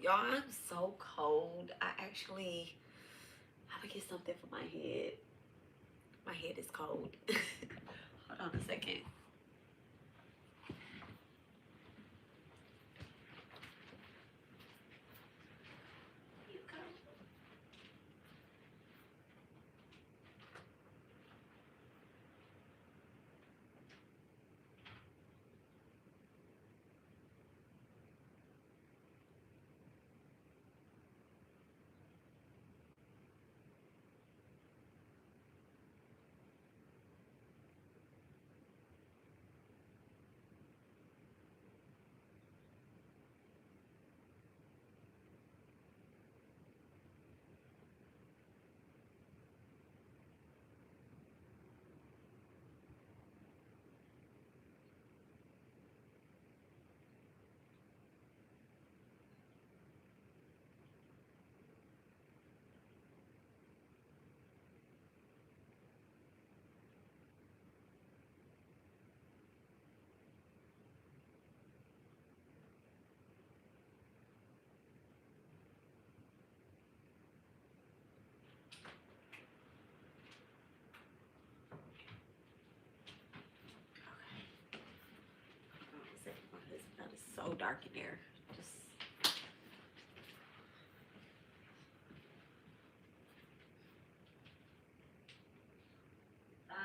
Y'all, I'm so cold. I would get something for my head. My head is cold. Hold on a second. You come. Hold on a second. My husband is so dark in there. Just guys,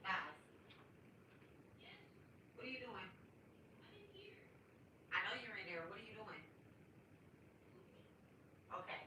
guys. What are you doing? I know you're in there. What are you doing? Okay.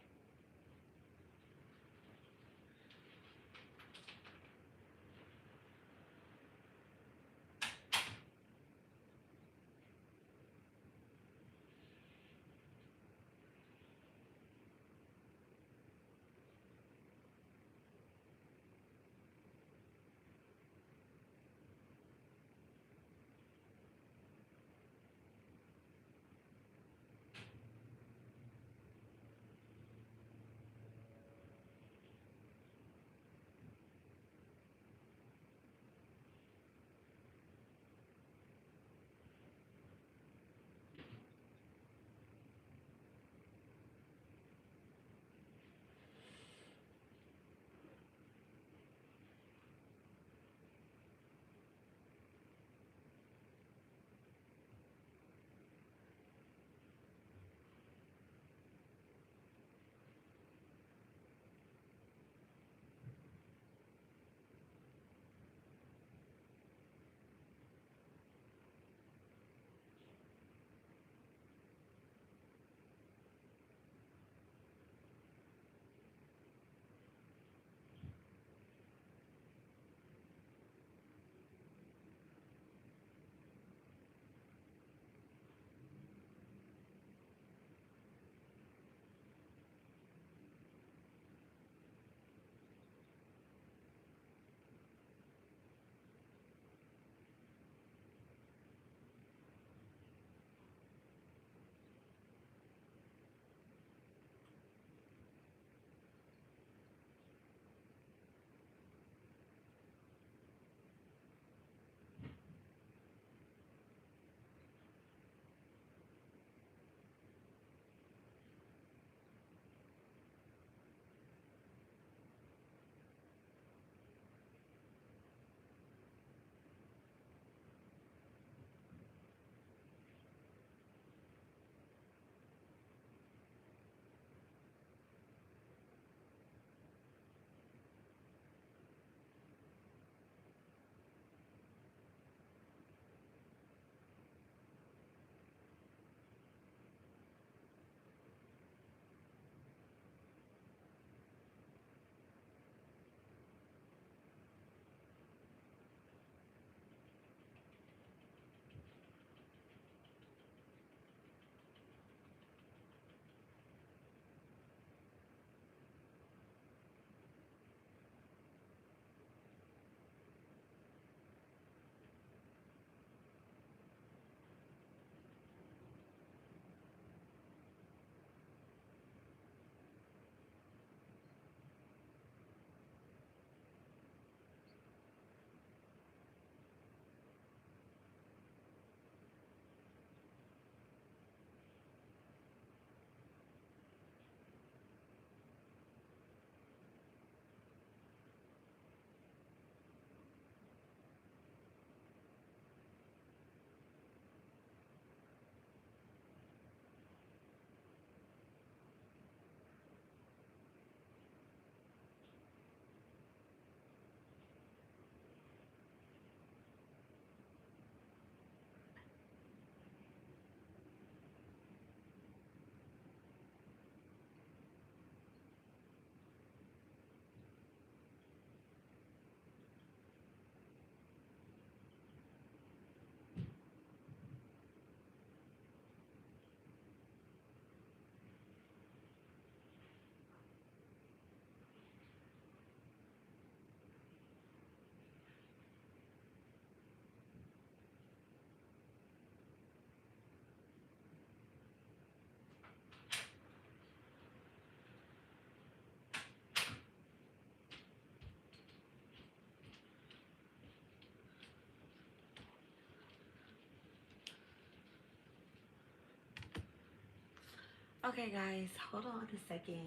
Okay, guys, hold on a second.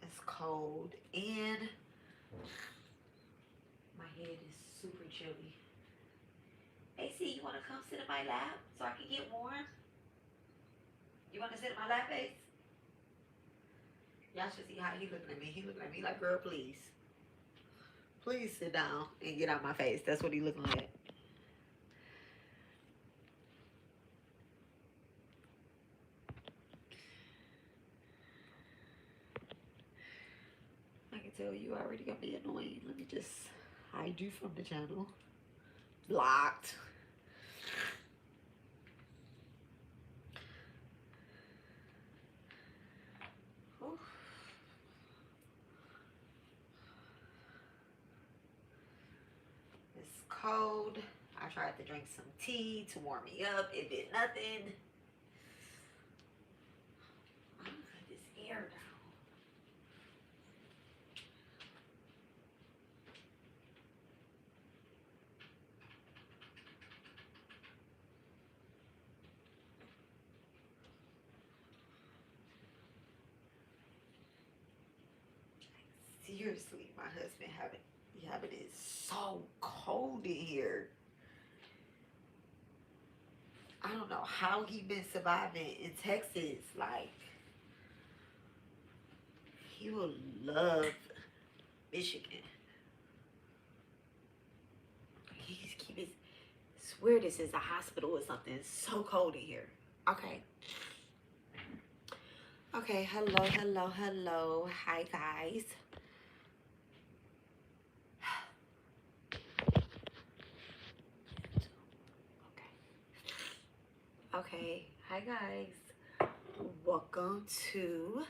It's cold and my head is super chilly. AC, you want to come sit in my lap so I can get warm? You want to sit in my lap, Ace? Y'all should see how he looking at me. He looking at me like, girl, please. Please sit down and get out my face. That's what he looking like. I can tell you already gonna be annoying. Let me just hide you from the channel. Blocked. Oof. It's cold. I tried to drink some tea to warm me up. It did nothing. I'm gonna cut this air down. Seriously, my husband having it so cold in here. I don't know how he been surviving in Texas. Like, he will love Michigan. He's keeping. Swear this is a hospital or something. It's so cold in here. Okay. Okay. Hello. Hello. Hello. Hi, guys. Okay, hi guys. Welcome to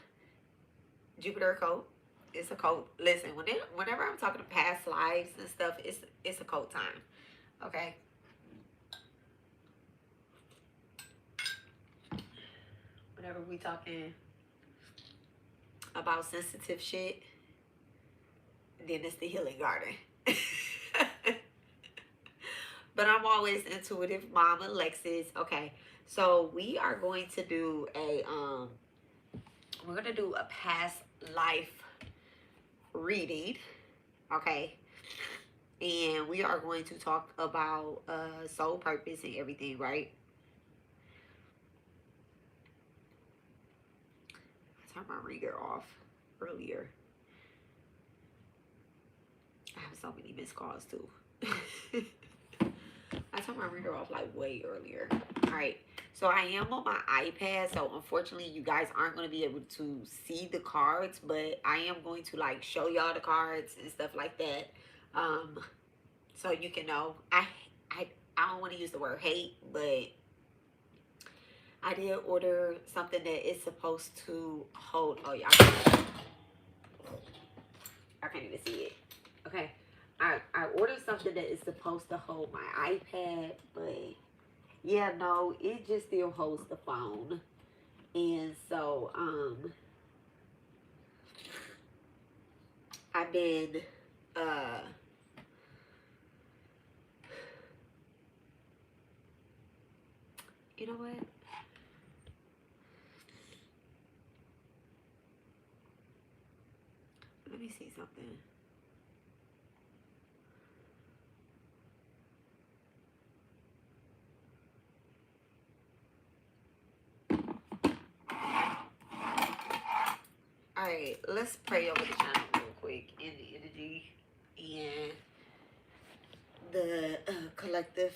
Jupiter Occult. It's a cult. Listen, whenever I'm talking to past lives and stuff, it's a cult time. Okay. Whenever we talking about sensitive shit, then it's the healing garden. But I'm always intuitive, Mama Alexis. Okay. So we are going to do we're gonna do a past life reading, okay? And we are going to talk about soul purpose and everything, right? I turned my ringer off earlier. I have so many missed calls too. I turned my reader off like way earlier. All right. So I am on my iPad. So unfortunately, you guys aren't going to be able to see the cards, but I am going to like show y'all the cards and stuff like that. So you can know. I don't want to use the word hate, but I did order something that is supposed to hold. Oh, y'all. I can't even see it. Okay. I ordered something that is supposed to hold my iPad, but yeah, no, it just still holds the phone. And so, I've been, you know what? Let me see something. All right, let's pray over the channel real quick in the energy and the collective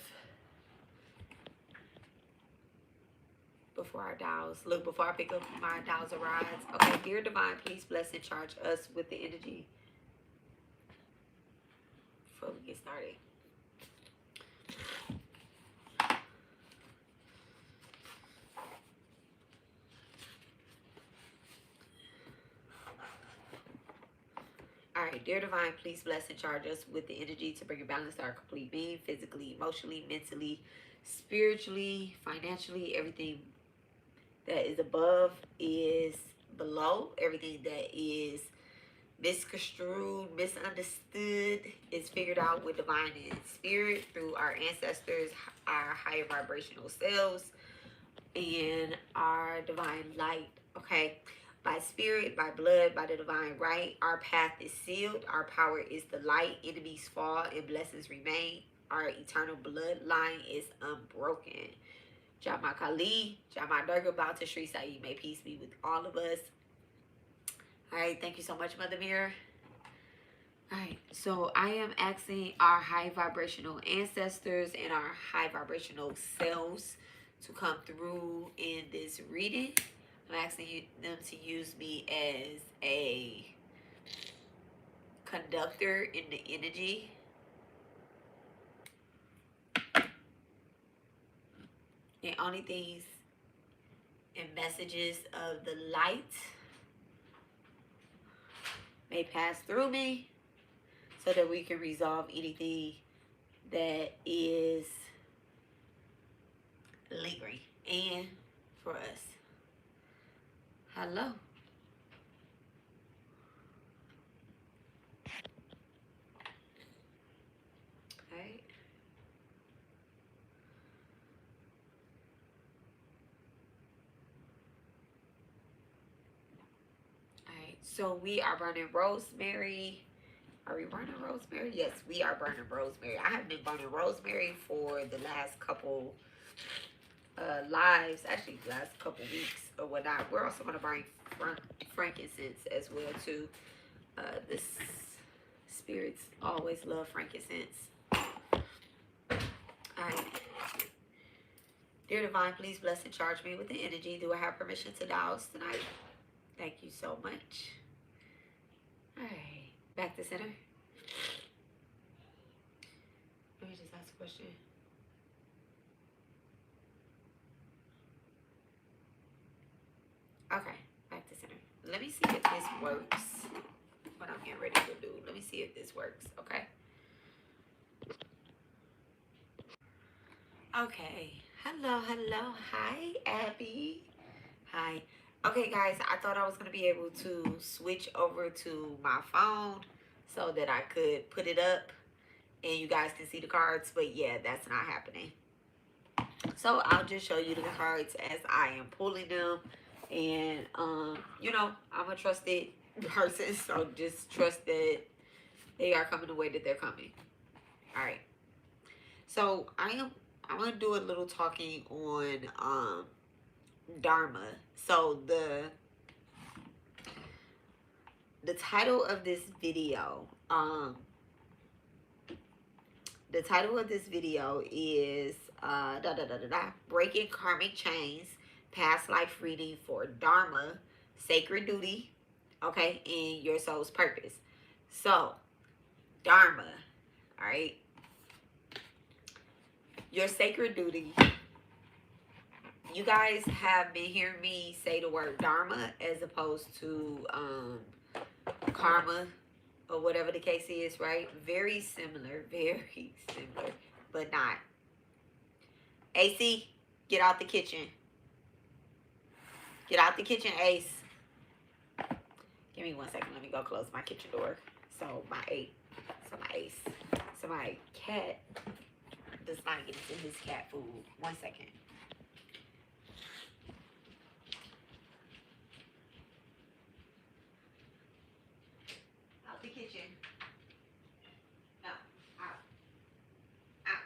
before our dials. Look, before I pick up my dials arise. Okay, dear divine, please bless and charge us with the energy before we get started. All right, dear divine, please bless and charge us with the energy to bring a balance to our complete being, physically, emotionally, mentally, spiritually, financially. Everything that is above is below. Everything that is misconstrued, misunderstood is figured out with divine and spirit through our ancestors, our higher vibrational selves, and our divine light. Okay, by spirit, by blood, by the divine right, our path is sealed. Our power is the light. Enemies fall and blessings remain. Our eternal bloodline is unbroken. Jama Kali, Jama Durga, bow to Sri Sai. May peace be with all of us. All right, thank you so much, Mother Mirror. All right, so I am asking our high vibrational ancestors and our high vibrational selves to come through in this reading. I'm asking them to use me as a conductor in the energy. And only things and messages of the light may pass through me so that we can resolve anything that is lingering. And for us. Hello. Okay. Alright, so we are burning rosemary. Are we burning rosemary? Yes, we are burning rosemary. I have been burning rosemary for the last couple lives, actually last couple weeks or whatnot. We're also going to burn frankincense as well too. The spirits always love frankincense. Alright. Dear Divine, please bless and charge me with the energy. Do I have permission to douse tonight? Thank you so much. Alright. Back to center. Let me just ask a question. Okay. Back to center. Let me see if this works. What I'm getting ready to do. Let me see if this works. Okay. Okay. Hello, hello. Hi, Abby. Hi. Okay, guys, I thought I was going to be able to switch over to my phone so that I could put it up and you guys can see the cards, but yeah, that's not happening. So I'll just show you the cards as I am pulling them, and you know, I'm a trusted person, so just trust that they are coming the way that they're coming. All right. So I'm gonna do a little talking on Dharma. So the title of this video, is Breaking Karmic Chains, Past Life Reading for Dharma, Sacred Duty, okay, and your soul's purpose. So, Dharma, all right, your sacred duty. You guys have been hearing me say the word Dharma as opposed to karma or whatever the case is, right? Very similar, but not. AC, get out the kitchen. Get out the kitchen, Ace. Give me 1 second. Let me go close my kitchen door. So my Ace. So my cat does not get into his cat food. 1 second. Out the kitchen. No, out. Out.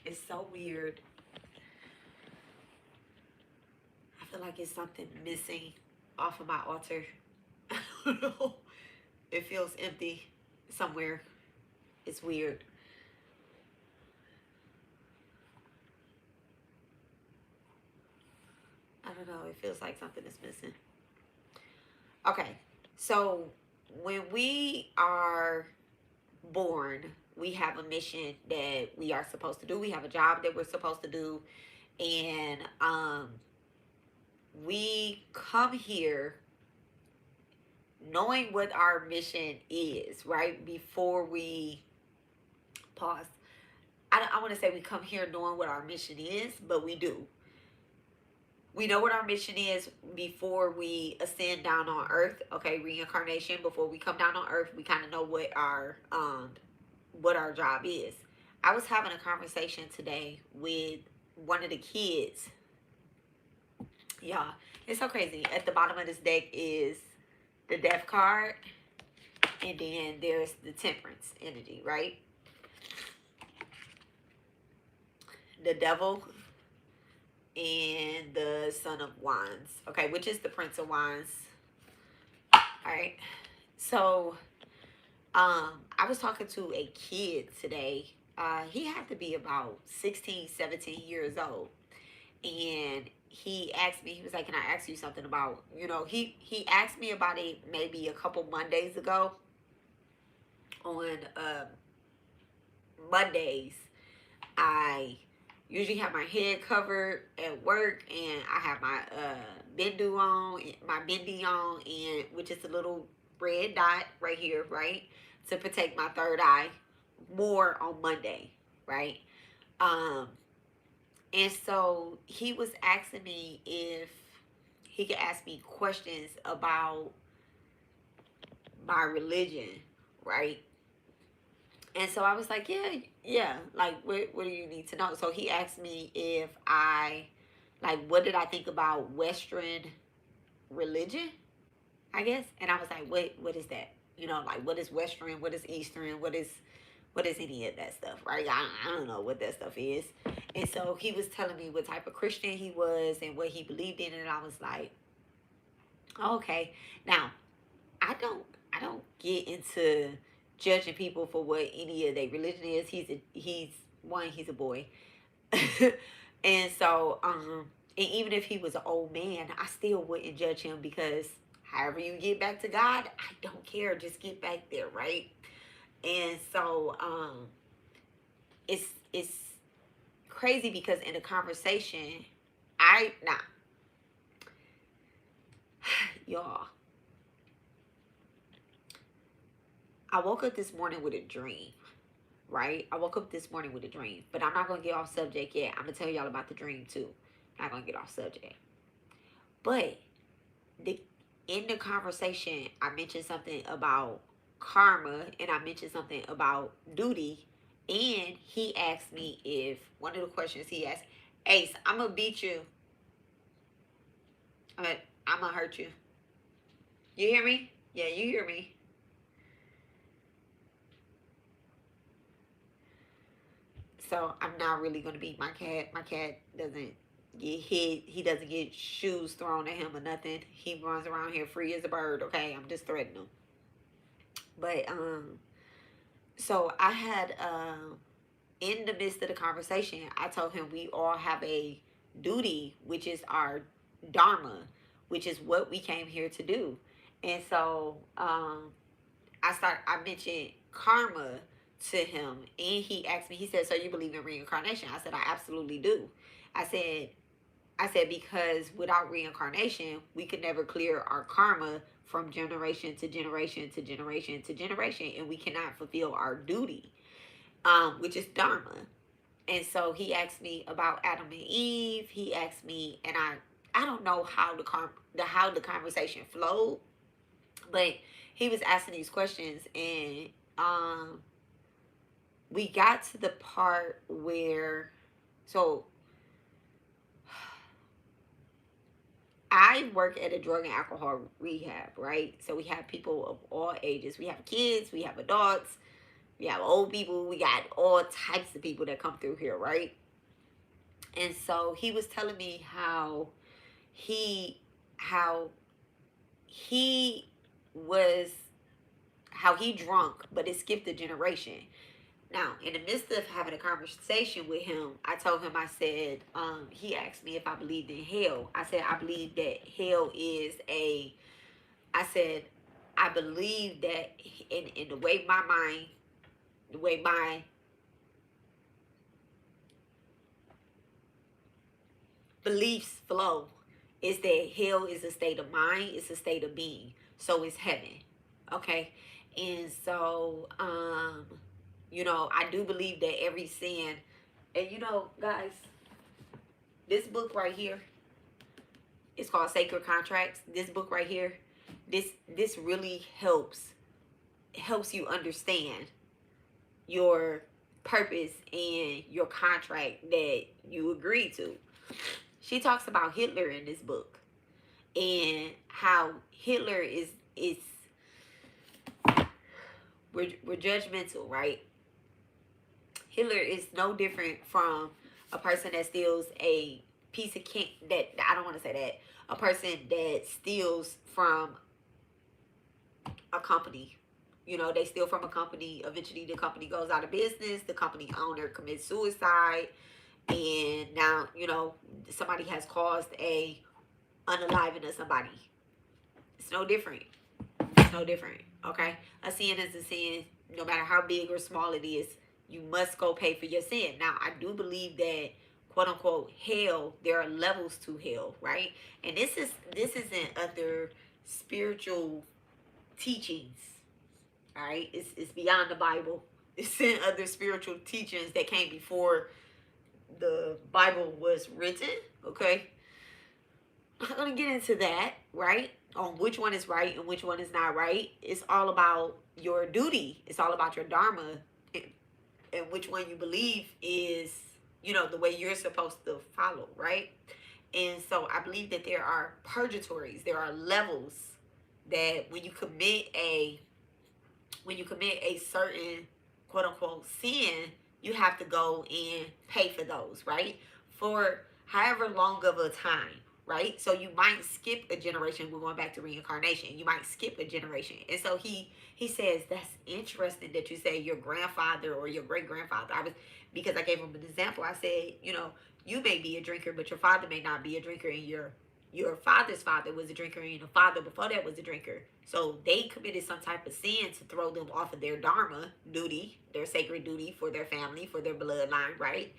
It's so weird. I feel like it's something missing off of my altar. I don't know. It feels empty somewhere. It's weird. I don't know. It feels like something is missing. Okay. So when we are born, we have a mission that we are supposed to do. We have a job that we're supposed to do. And we come here knowing what our mission is, right? Before we pause. I want to say we come here knowing what our mission is, but we do. We know what our mission is before we ascend down on earth. Okay, reincarnation. Before we come down on earth, we kind of know what our job is. I was having a conversation today with one of the kids. Y'all, it's so crazy. At the bottom of this deck is the death card, and then there's the temperance energy, right? The devil and the Son of Wands, okay, which is the Prince of Wands. All right, so I was talking to a kid today. He had to be about 16, 17 years old, and he asked me, he was like, can I ask you something about, he asked me about it maybe a couple Mondays ago. On Mondays, I usually have my head covered at work, and I have my bendu on, and which is a little red dot right here, right, to protect my third eye more on Monday, right? And so he was asking me if he could ask me questions about my religion, right? And so I was like, yeah. Like, what do you need to know? So he asked me if what did I think about Western religion, I guess? And I was like, what is that? Like, what is Western? What is Eastern? What is any of that stuff, right? I don't know what that stuff is. And so he was telling me what type of Christian he was and what he believed in. And I was like, okay. Now, I don't get into judging people for what any of their religion is. He's a boy. And so and even if he was an old man, I still wouldn't judge him, because however you get back to God, I don't care, just get back there, right? And so it's crazy, because in a conversation, y'all, I woke up this morning with a dream, right? I woke up this morning with a dream, but I'm not going to get off subject yet. I'm going to tell y'all about the dream too. I'm not going to get off subject. But in the conversation, I mentioned something about karma, and I mentioned something about duty. And he asked me if, one of the questions he asked, Ace, I'm going to beat you. I'm going to hurt you. You hear me? Yeah, you hear me. So I'm not really going to beat my cat. My cat doesn't get hit. He doesn't get shoes thrown at him or nothing. He runs around here free as a bird, okay? I'm just threatening him. But, so I had, in the midst of the conversation, I told him we all have a duty, which is our Dharma, which is what we came here to do. And so, I mentioned karma to him, and he asked me, he said, so you believe in reincarnation? I said, I absolutely do. I said, because without reincarnation, we could never clear our karma from generation to generation to generation to generation, and we cannot fulfill our duty, which is Dharma. And so he asked me about Adam and Eve. He asked me, and I don't know how the conversation flowed, but he was asking these questions, and we got to the part where, so I work at a drug and alcohol rehab, right? So we have people of all ages. We have kids, we have adults, we have old people, we got all types of people that come through here, right? And so he was telling me how he drunk, but it skipped a generation. Now, in the midst of having a conversation with him, I told him, I said, he asked me if I believed in hell. I said, I believe that hell is I believe that in the way my mind, the way my beliefs flow is that hell is a state of mind, it's a state of being. So is heaven. Okay? And so, I do believe that every sin, and guys, this book right here, it's called Sacred Contracts. This book right here, this really helps you understand your purpose and your contract that you agree to. She talks about Hitler in this book and how Hitler is we're judgmental, right? Hitler is no different from a person that steals a piece of that I don't want to say that. A person that steals from a company. They steal from a company. Eventually, the company goes out of business. The company owner commits suicide. And now, somebody has caused a unaliving of somebody. It's no different. It's no different. Okay? A sin is a sin. No matter how big or small it is, you must go pay for your sin. Now, I do believe that, quote unquote, hell, there are levels to hell, right? And this isn't other spiritual teachings. All right? It's beyond the Bible. It's in other spiritual teachings that came before the Bible was written. Okay? I'm going to get into that, right? On which one is right and which one is not right. It's all about your duty. It's all about your Dharma. And which one you believe is, the way you're supposed to follow, right? And so I believe that there are purgatories. There are levels that when you commit a certain, quote unquote, sin, you have to go and pay for those, right? For however long of a time, right? So you might skip a generation. We're going back to reincarnation. You might skip a generation. And so he says, that's interesting that you say your grandfather or your great-grandfather. Because I gave him an example. I said, you may be a drinker, but your father may not be a drinker, and your father's father was a drinker, and the father before that was a drinker. So they committed some type of sin to throw them off of their Dharma duty, their sacred duty for their family, for their bloodline, right?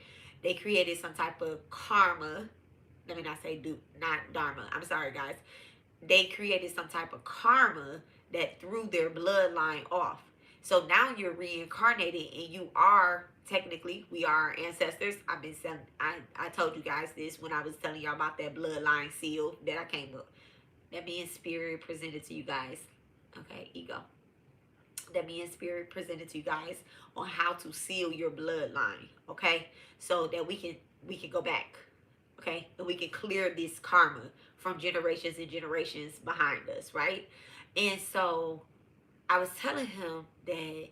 They created some type of karma. Let me not say not Dharma. I'm sorry, guys. They created some type of karma that threw their bloodline off. So now you're reincarnated, and you are, technically, we are ancestors. I told you guys this when I was telling y'all about that bloodline seal that I came up. That me and spirit presented to you guys. Okay, ego. That me and spirit presented to you guys on how to seal your bloodline. Okay, so that we can go back. Okay, and we can clear this karma from generations and generations behind us, right? And so I was telling him that,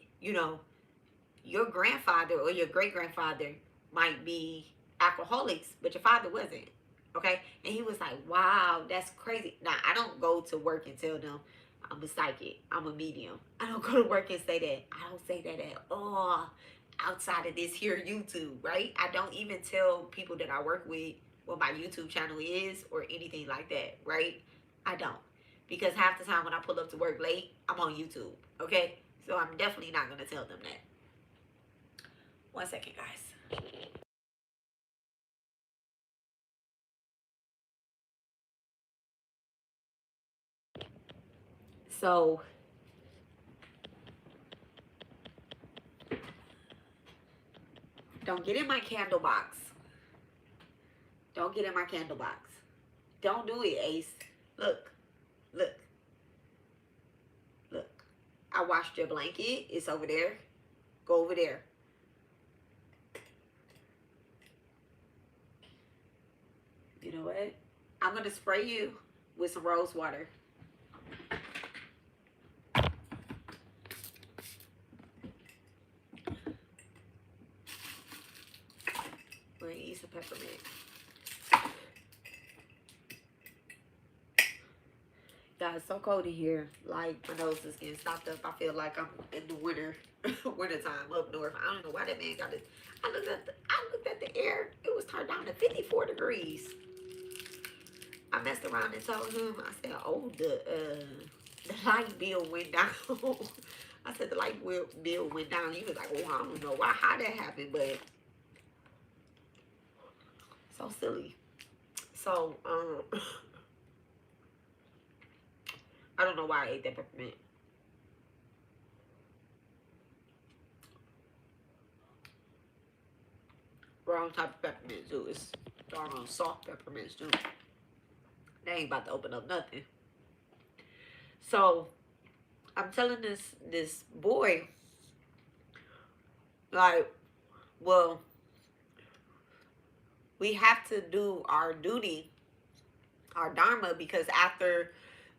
your grandfather or your great-grandfather might be alcoholics, but your father wasn't. Okay? And he was like, wow, that's crazy. Now, I don't go to work and tell them I'm a psychic, I'm a medium. I don't go to work and say that. I don't say that at all outside of this here YouTube, right? I don't even tell people that I work with what my YouTube channel is or anything like that, right? I don't. Because half the time when I pull up to work late, I'm on YouTube, okay? So I'm definitely not going to tell them that. 1 second, guys. So, don't get in my candle box. Don't get in my candle box. Don't do it, Ace. Look. Look. Look. I washed your blanket. It's over there. Go over there. You know what? I'm going to spray you with some rose water. We're going to eat some peppermint. God, it's so cold in here. Like, my nose is getting stopped up. I feel like I'm in the winter time up north. I don't know why that man got it. I looked at the air. It was turned down to 54 degrees. I messed around and told him, I said, oh, the light bill went down. I said the light bill went down. You was like, oh, I don't know how that happened, but so silly. So, I don't know why I ate that peppermint. Wrong type of peppermint too. It's darn soft peppermints too. They ain't about to open up nothing. So I'm telling this boy, like, well, we have to do our duty, our dharma, because after,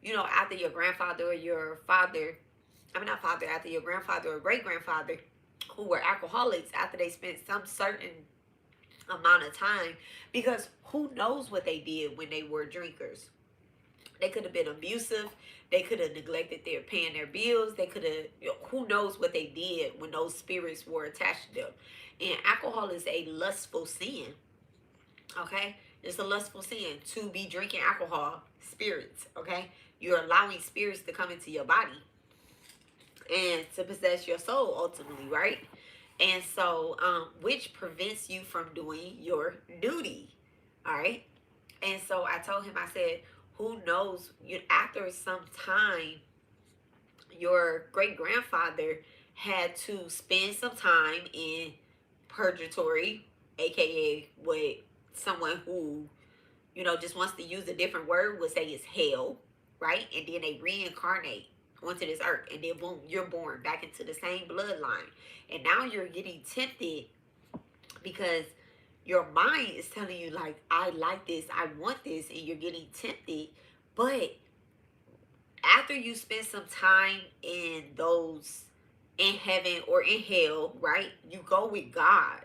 after your grandfather or your father, I mean not father, after your grandfather or great grandfather who were alcoholics, after they spent some certain amount of time, because who knows what they did when they were drinkers. They could have been abusive. They could have neglected their paying their bills. They could have, who knows what they did when those spirits were attached to them. And alcohol is a lustful sin. Okay? It's a lustful sin to be drinking alcohol, spirits. Okay? You're allowing spirits to come into your body and to possess your soul ultimately, right? And so, which prevents you from doing your duty. All right? And so I told him, I said, who knows, after some time, your great grandfather had to spend some time in purgatory, aka what someone who, just wants to use a different word would say is hell, right? And then they reincarnate onto this earth, and then boom, you're born back into the same bloodline. And now you're getting tempted because your mind is telling you, like, I like this, I want this, and you're getting tempted. But after you spend some time in heaven or in hell, right? You go with God.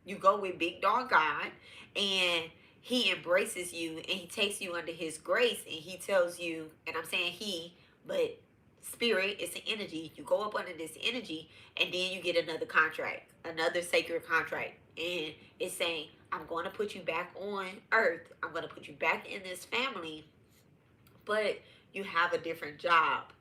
You go with big dog God, and he embraces you and he takes you under his grace, and he tells you, and I'm saying he, but spirit is an energy. You go up under this energy, and then you get another contract, another sacred contract. And it's saying, I'm going to put you back on earth. I'm going to put you back in this family, but you have a different job.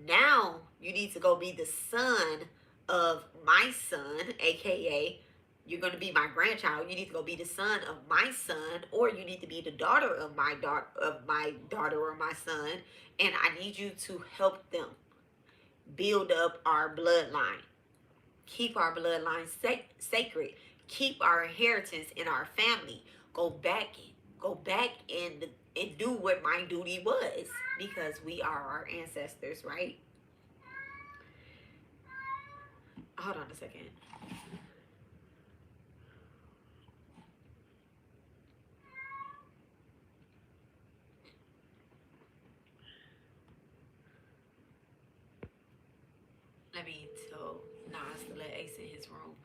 Now you need to go be the son of my son, aka you're going to be my grandchild. You need to go be the son of my son, or you need to be the daughter of my daughter or my son, and I need you to help them build up our bloodline, keep our bloodline sacred, keep our inheritance in our family. Go back and do what my duty was, because we are our ancestors, right? Hold on a second. Let me tell Nas to let Ace in his room.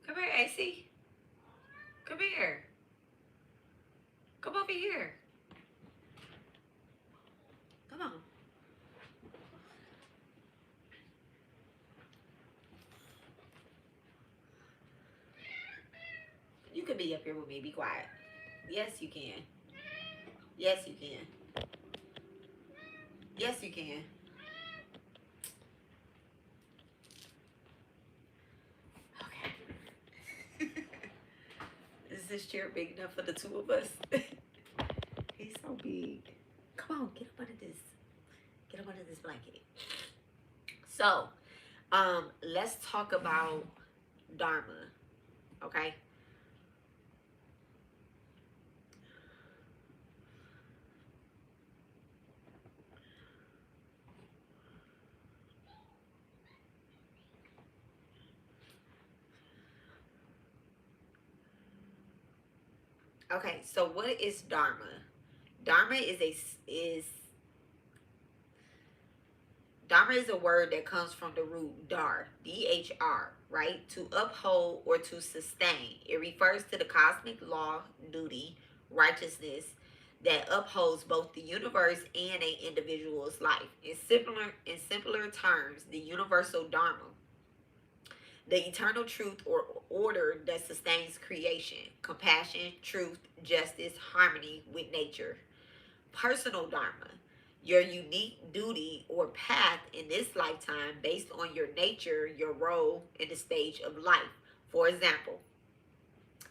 Come here, AC. Come here. Come over here. Come on. You can be up here with me. Be quiet. Yes, you can. Yes, you can. Yes, you can. Okay. Is this chair big enough for the two of us? He's so big. Come on, get up under this. Get up under this blanket. So, let's talk about Dharma. Okay. Okay, so what is Dharma? Dharma is Dharma is a word that comes from the root dar, D-H-R, right? To uphold or to sustain. It refers to the cosmic law, duty, righteousness that upholds both the universe and an individual's life. In simpler terms, the universal Dharma, the eternal truth or order that sustains creation, compassion, truth, justice, harmony with nature. Personal Dharma, your unique duty or path in this lifetime based on your nature, your role in the stage of life. For example,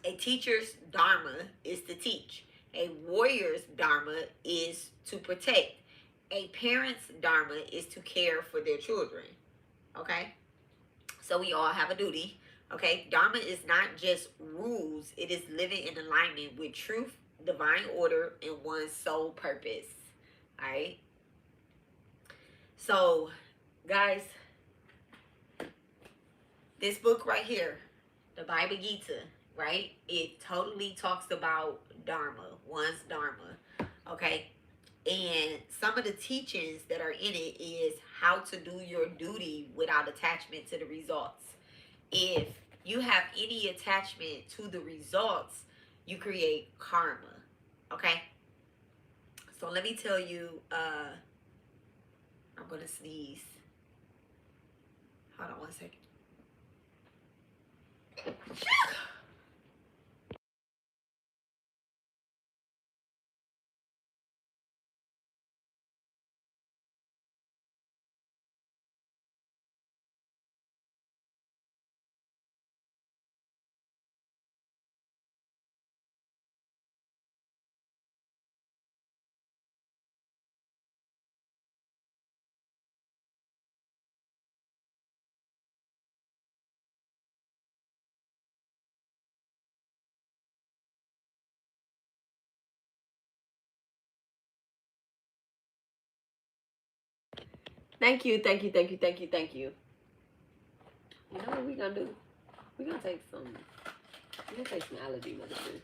a teacher's Dharma is to teach. A warrior's Dharma is to protect. A parent's Dharma is to care for their children. Okay? So we all have a duty. Okay? Dharma is not just rules, it is living in alignment with truth, divine order, and one's sole purpose. Alright? So, guys, this book right here, the Bhagavad Gita, right? It totally talks about Dharma, one's Dharma. Okay? And some of the teachings that are in it is how to do your duty without attachment to the results. If you have any attachment to the results, you create karma. Okay? So let me tell you, I'm going to sneeze. Hold on one second. Thank you, thank you, thank you, thank you, thank you. You know what we're gonna do? We're gonna take some allergy medicine.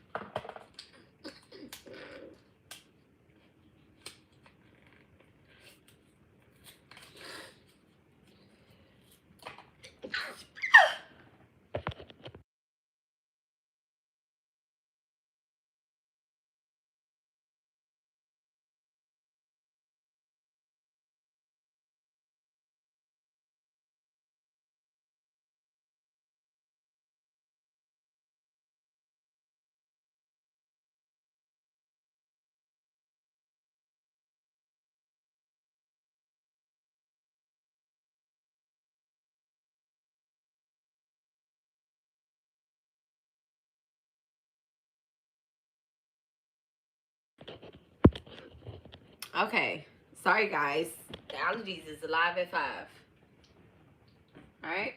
Okay. Sorry guys. The allergies is alive at 5. Alright?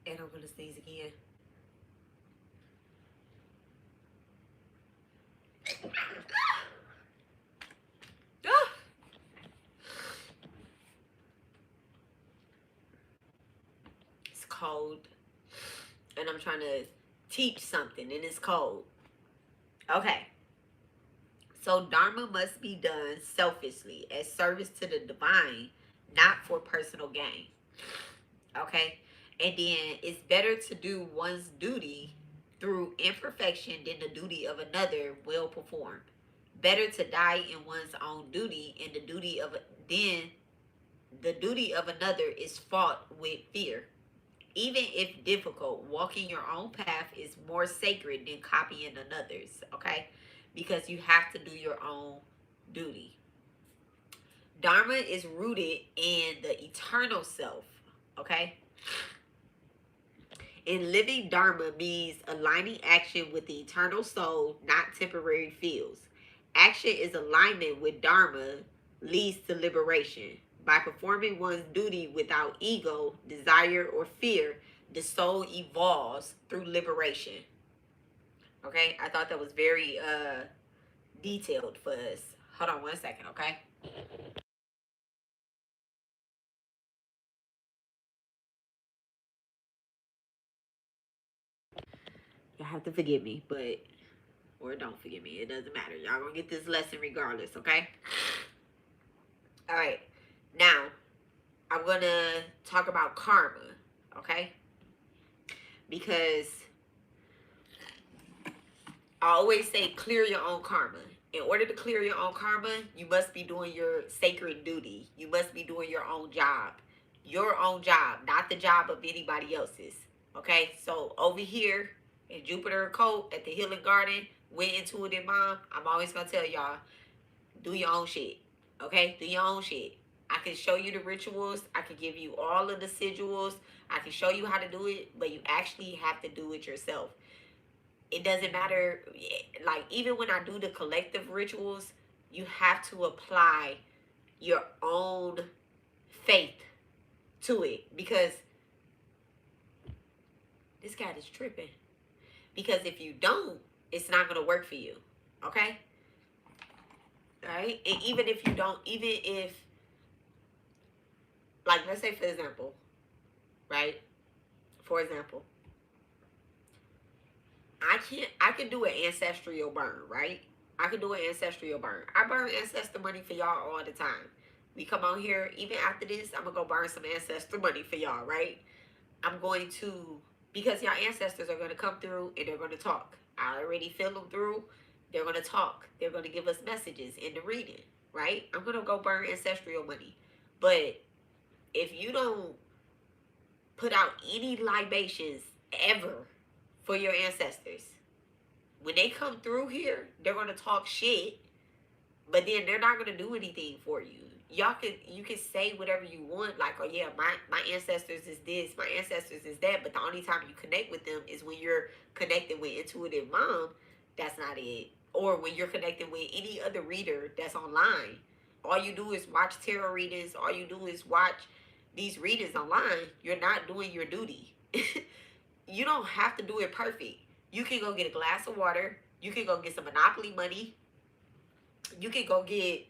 And I'm gonna sneeze again. It's cold. And I'm trying to teach something and it's cold. Okay. So Dharma must be done selfishly as service to the divine, not for personal gain. Okay? And then it's better to do one's duty through imperfection than the duty of another well performed. Better to die in one's own duty and the duty of another is fought with fear. Even if difficult, walking your own path is more sacred than copying another's, okay? Because you have to do your own duty. Dharma is rooted in the eternal self, okay? And living Dharma means aligning action with the eternal soul, not temporary feels. Action is alignment with Dharma leads to liberation. By performing one's duty without ego, desire, or fear, the soul evolves through liberation. Okay, I thought that was very detailed for us. Hold on one second, okay? You have to forgive me, but or don't forgive me. It doesn't matter. Y'all gonna get this lesson regardless, okay? All right. Now, I'm gonna talk about karma, okay? Because I always say clear your own karma. In order to clear your own karma, you must be doing your sacred duty. You must be doing your own job. Your own job, not the job of anybody else's. Okay? So over here in Jupiter Occult at the Healing Garden, with Intuitive Mom, I'm always going to tell y'all, do your own shit. Okay? Do your own shit. I can show you the rituals. I can give you all of the sigils. I can show you how to do it, but you actually have to do it yourself. It doesn't matter, like even when I do the collective rituals, you have to apply your own faith to it, because this cat is tripping. Because if you don't, it's not going to work for you. Okay? All right? And even if you don't, even if, like, let's say for example, right? For example, I can do an ancestral burn, right? I can do an ancestral burn. I burn ancestor money for y'all all the time. We come on here, even after this, I'm gonna go burn some ancestor money for y'all, right? I'm going to, because y'all ancestors are gonna come through and they're gonna talk. I already feel them through. They're gonna talk. They're gonna give us messages in the reading, right? I'm gonna go burn ancestral money. But if you don't put out any libations ever for your ancestors, when they come through here, they're gonna talk shit, but then they're not gonna do anything for you. You can say whatever you want, like, oh yeah, my ancestors is this, my ancestors is that, but the only time you connect with them is when you're connected with Intuitive Mom. That's not it. Or when you're connected with any other reader that's online. All you do is watch tarot readings. All you do is watch these readings online. You're not doing your duty. You don't have to do it perfect. You can go get a glass of water. You can go get some Monopoly money. You can go get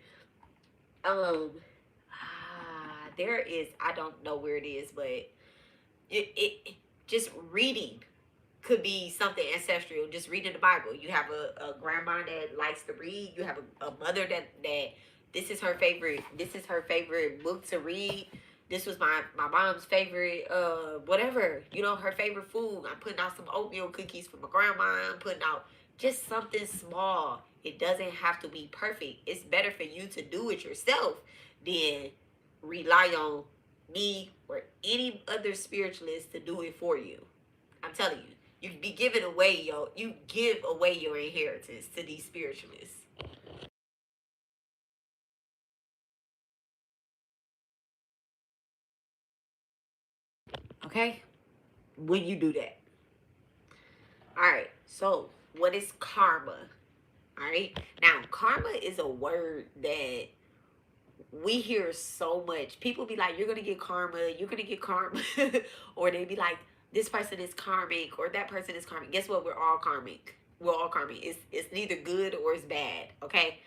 there is, I don't know where it is, but it just reading could be something ancestral. Just reading the Bible. You have a grandma that likes to read. You have a mother that this is her favorite book to read. This was my mom's favorite, whatever, her favorite food. I'm putting out some oatmeal cookies for my grandma. I'm putting out just something small. It doesn't have to be perfect. It's better for you to do it yourself than rely on me or any other spiritualist to do it for you. I'm telling you, you be giving away you give away your inheritance to these spiritualists. Okay? When you do that. Alright, so what is karma? Alright? Now, karma is a word that we hear so much. People be like, you're going to get karma, you're going to get karma. Or they be like, this person is karmic, or that person is karmic. Guess what? We're all karmic. We're all karmic. It's neither good or it's bad. Okay?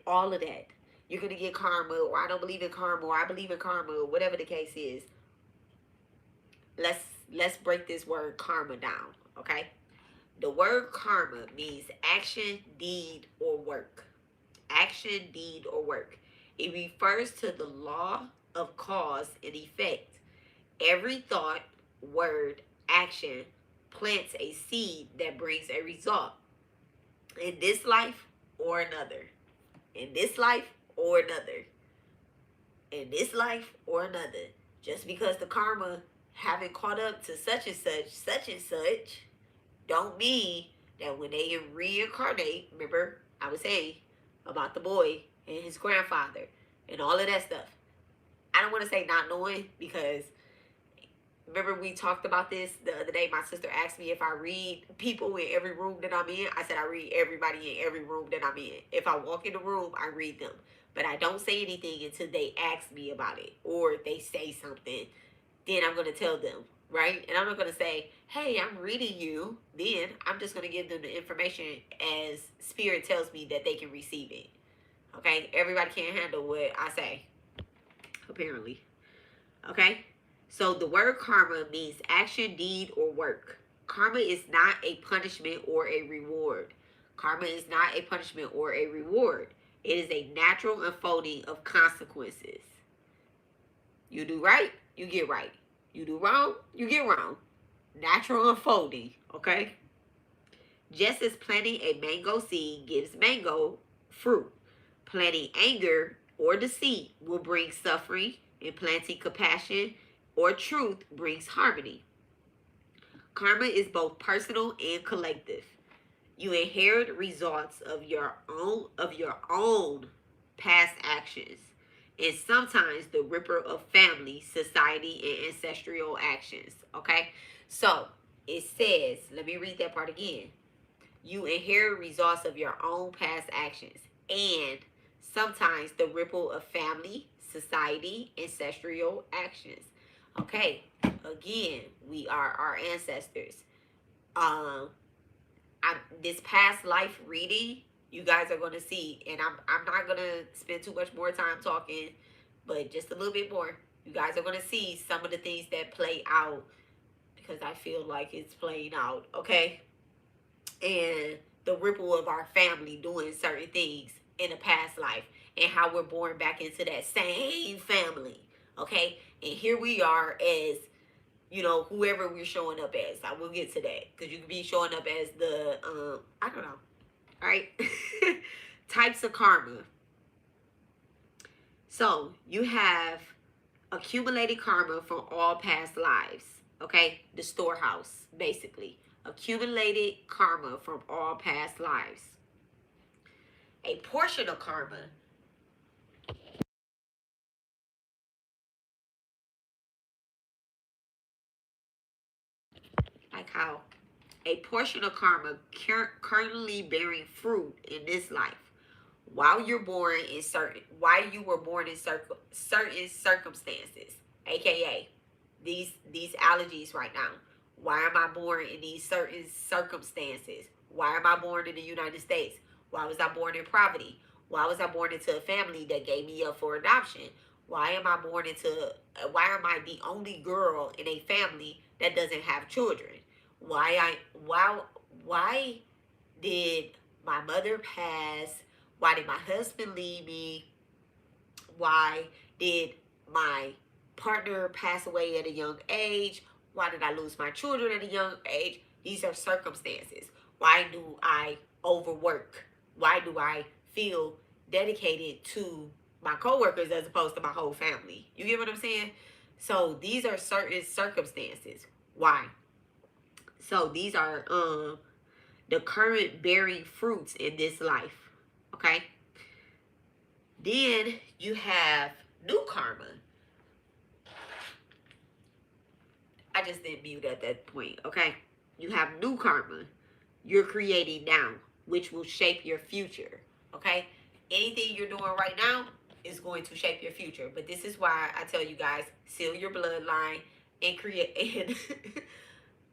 All of that. You're going to get karma, or I don't believe in karma, or I believe in karma, or whatever the case is. Let's break this word karma down, okay? The word karma means action, deed, or work. Action, deed, or work. It refers to the law of cause and effect. Every thought, word, action plants a seed that brings a result in this life or another. In this life or another. In this life or another. Just because the karma haven't caught up to such and such, don't mean that when they reincarnate, remember I was saying about the boy and his grandfather and all of that stuff. I don't want to say not knowing, because remember we talked about this the other day. My sister asked me if I read people in every room that I'm in. I said I read everybody in every room that I'm in. If I walk in the room, I read them. But I don't say anything until they ask me about it or they say something. Then I'm going to tell them, right? And I'm not going to say, hey, I'm reading you. Then I'm just going to give them the information as Spirit tells me that they can receive it. Okay? Everybody can't handle what I say, apparently. Okay? So the word karma means action, deed, or work. Karma is not a punishment or a reward. Karma is not a punishment or a reward. It is a natural unfolding of consequences. You do right, you get right. You do wrong, you get wrong. Natural unfolding, okay? Just as planting a mango seed gives mango fruit, planting anger or deceit will bring suffering, and planting compassion or truth brings harmony. Karma is both personal and collective. You inherit results of your own past actions, and sometimes the ripple of family, society, and ancestral actions. Okay? So it says, let me read that part again. You inherit results of your own past actions, and sometimes the ripple of family, society, ancestral actions. Okay, again, we are our ancestors. Um, this past life reading, you guys are gonna see, and I'm not gonna spend too much more time talking, but just a little bit more. You guys are gonna see some of the things that play out because I feel like it's playing out. Okay, and the ripple of our family doing certain things in a past life, and how we're born back into that same family. Okay, and here we are as, whoever we're showing up as. I will get to that because you could be showing up as the I don't know. All right. Types of karma. So you have accumulated karma from all past lives. Okay, the storehouse, basically. Accumulated karma from all past lives. A portion of karma, like how a portion of karma currently bearing fruit in this life, while you're born in while you were born in certain circumstances, aka these allergies right now. Why am I born in these certain circumstances? Why am I born in the United States? Why was I born in poverty? Why was I born into a family that gave me up for adoption? Why am I born into why am I the only girl in a family that doesn't have children? Why did my mother pass? Why did my husband leave me? Why did my partner pass away at a young age? Why did I lose my children at a young age? These are circumstances. Why do I overwork? Why do I feel dedicated to my coworkers as opposed to my whole family? You get what I'm saying? So these are certain circumstances. Why? So these are the current bearing fruits in this life. Okay? Then you have new karma. I just didn't mute at that point. Okay? You have new karma you're creating now, which will shape your future. Okay? Anything you're doing right now is going to shape your future. But this is why I tell you guys, seal your bloodline and create and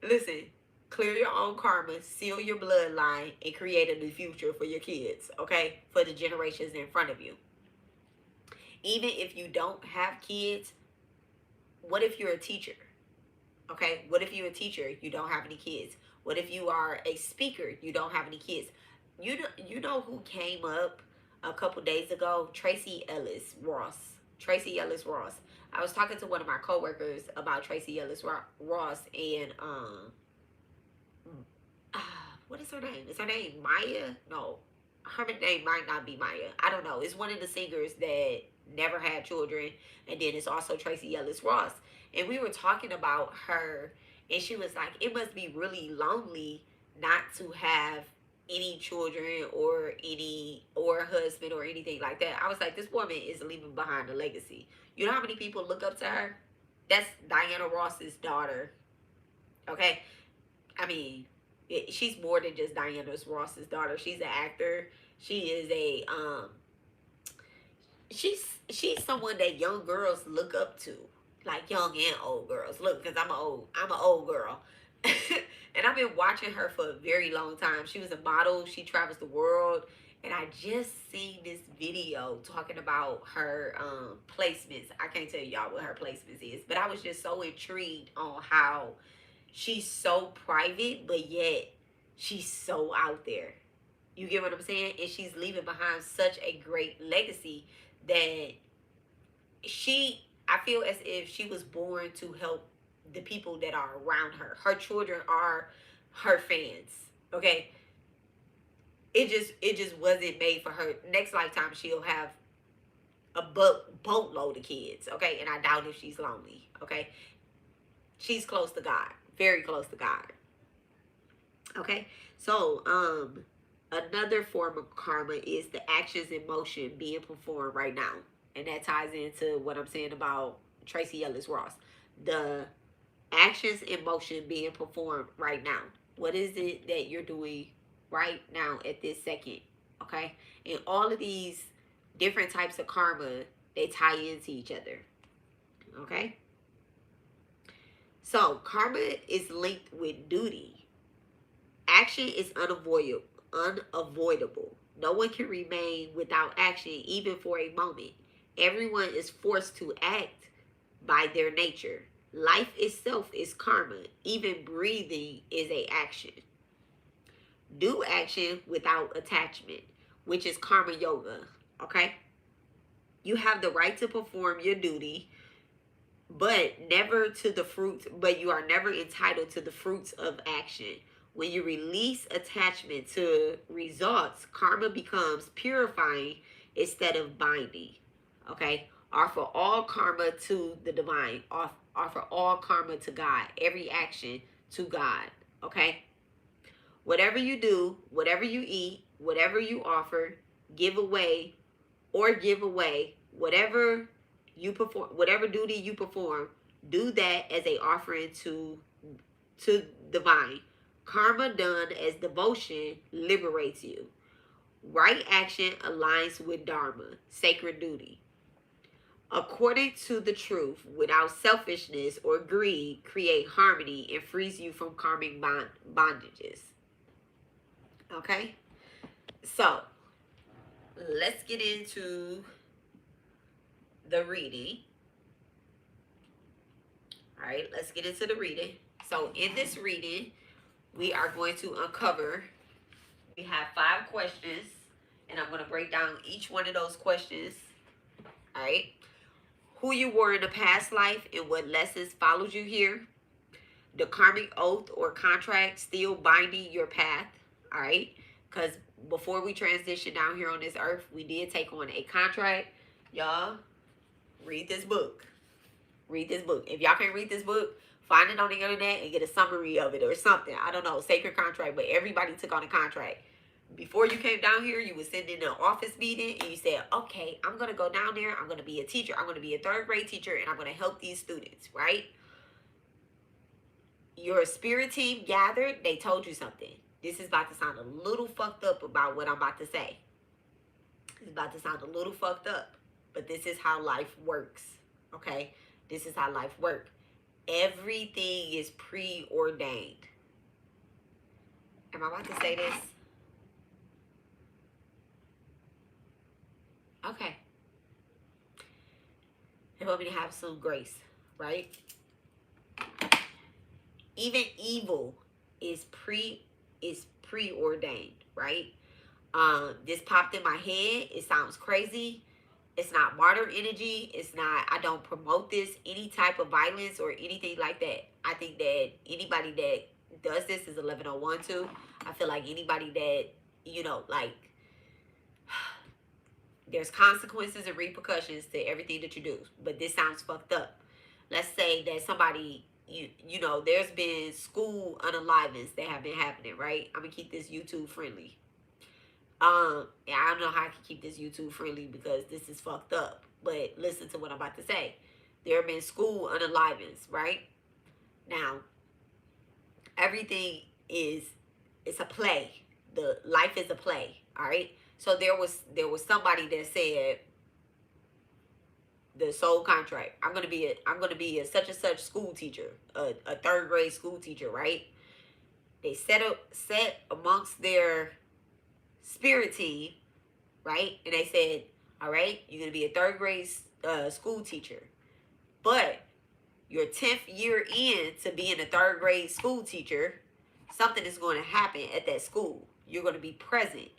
listen, clear your own karma, seal your bloodline, and create a new future for your kids, okay? For the generations in front of you. Even if you don't have kids, what if you're a teacher? Okay, what if you're a teacher, you don't have any kids? What if you are a speaker, you don't have any kids? You know who came up a couple days ago? Tracy Ellis Ross. Tracy Ellis Ross. I was talking to one of my coworkers about Tracy Ellis Ross, and what is her name? Is her name Maya? No, her name might not be Maya. I don't know. It's one of the singers that never had children, and then it's also Tracy Ellis Ross. And we were talking about her, and she was like, "It must be really lonely not to have any children or a husband or anything like that." I was like, "This woman is leaving behind a legacy." You know how many people look up to her? That's Diana Ross's daughter. Okay, I mean, she's more than just Diana Ross's daughter. She's an actor. She is a she's someone that young girls look up to, like young and old girls. Look, because I'm an old girl, and I've been watching her for a very long time. She was a model. She travels the world, and I just seen this video talking about her placements. I can't tell y'all what her placements is, but I was just so intrigued on how she's so private, but yet she's so out there. You get what I'm saying? And she's leaving behind such a great legacy that I feel as if she was born to help the people that are around her. Her children are her fans. Okay? It just wasn't made for her. Next lifetime she'll have a boatload of kids, okay? And I doubt if she's lonely, okay? She's close to God, very close to God, okay? So, another form of karma is the actions in motion being performed right now. And that ties into what I'm saying about Tracy Ellis Ross. The actions in motion being performed right now. What is it that you're doing right now at this second? Okay? And all of these different types of karma, they tie into each other. Okay? So, karma is linked with duty. Action is unavoidable. No one can remain without action, even for a moment. Everyone is forced to act by their nature. Life itself is karma. Even breathing is a action. Do action without attachment, which is karma yoga. Okay? You have the right to perform your duty, but you are never entitled to the fruits of action. When you release attachment to results, karma becomes purifying instead of binding. Okay? Offer all karma to the divine. Offer all karma to God. Every action to God. Okay? Whatever you do, whatever you eat, whatever you offer, give away, whatever you perform, whatever duty you perform, do that as a offering to divine. Karma done as devotion liberates you. Right action aligns with Dharma, sacred duty. According to the truth, without selfishness or greed, create harmony and frees you from karmic bondages. Okay? So, let's get into the reading. All right, let's get into the reading. So, in this reading, we are going to uncover, we have 5 questions, and I'm going to break down each one of those questions. All right? Who you were in a past life and what lessons followed you here. The karmic oath or contract still binding your path. All right? Because before we transition down here on this earth, we did take on a contract. Y'all, read this book. Read this book. If y'all can't read this book, find it on the internet and get a summary of it or something. I don't know, sacred contract, but everybody took on a contract. Before you came down here, you were sitting in an office meeting and you said, okay, I'm going to go down there. I'm going to be a teacher. I'm going to be a 3rd grade teacher and I'm going to help these students, right? Your spirit team gathered. They told you something. This is about to sound a little fucked up about what I'm about to say. It's about to sound a little fucked up, but this is how life works, okay? This is how life works. Everything is preordained. Am I about to say this? Okay. They want me to have some grace, right? Even evil is preordained, right? This popped in my head. It sounds crazy. It's not martyr energy. It's not, I don't promote this, any type of violence or anything like that. I think that anybody that does this is 1101 too. I feel like anybody that, there's consequences and repercussions to everything that you do. But this sounds fucked up. Let's say that somebody, there's been school unalivings that have been happening, right? I'm going to keep this YouTube friendly. I don't know how I can keep this YouTube friendly because this is fucked up. But listen to what I'm about to say. There have been school unalivings, right? Now, everything it's a play. The life is a play, all right? So there was somebody that said the soul contract. I'm gonna be a such and such school teacher, a 3rd grade school teacher, right? They set amongst their spirit team, right? And they said, all right, you're gonna be a 3rd grade school teacher, but your 10th year in to being a 3rd grade school teacher, something is going to happen at that school. You're going to be present.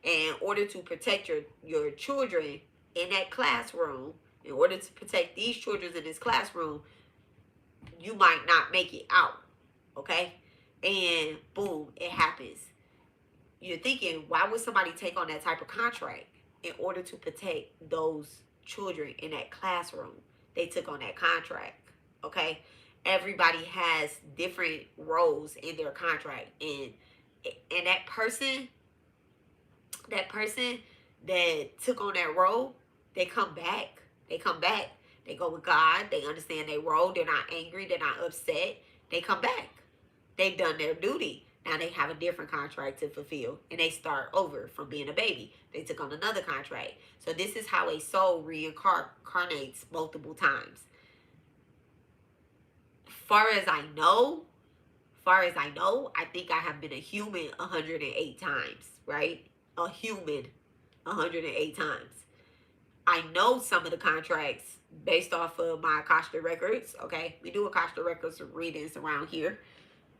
And in order to protect your children in that classroom, in order to protect these children in this classroom, you might not make it out. Okay? And boom, it happens. You're thinking, why would somebody take on that type of contract? In order to protect those children in that classroom, they took on that contract. Okay? Everybody has different roles in their contract. And that person that took on that role, they come back. They come back. They go with God. They understand their role. They're not angry. They're not upset. They come back. They've done their duty. Now they have a different contract to fulfill. And they start over from being a baby. They took on another contract. So this is how a soul reincarnates multiple times. Far as I know, I think I have been a human 108 times, right? A human 108 times. I know some of the contracts based off of my Akashic records, okay? We do Akashic records readings around here.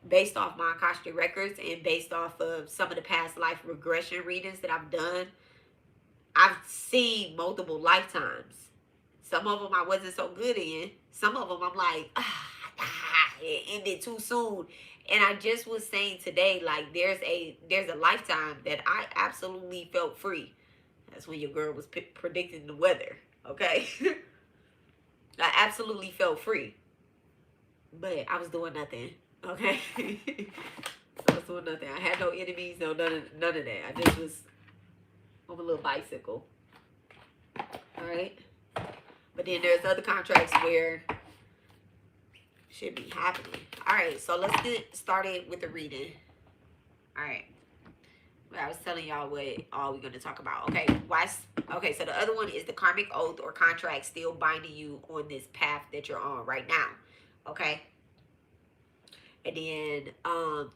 Based off my Akashic records and based off of some of the past life regression readings that I've done, I've seen multiple lifetimes. Some of them I wasn't so good in. Some of them I'm like, it ended too soon. And I just was saying today, like, there's a lifetime that I absolutely felt free. That's when your girl was predicting the weather, okay? I absolutely felt free. But I was doing nothing, okay? I was doing nothing. I had no enemies, none of that. I just was on a little bicycle. All right? But then there's other contracts where should be happening. All right, so let's get started with the reading. All right. Well, I was telling y'all what all we're going to talk about. Okay, okay, so the other one is the karmic oath or contract still binding you on this path that you're on right now. Okay? And then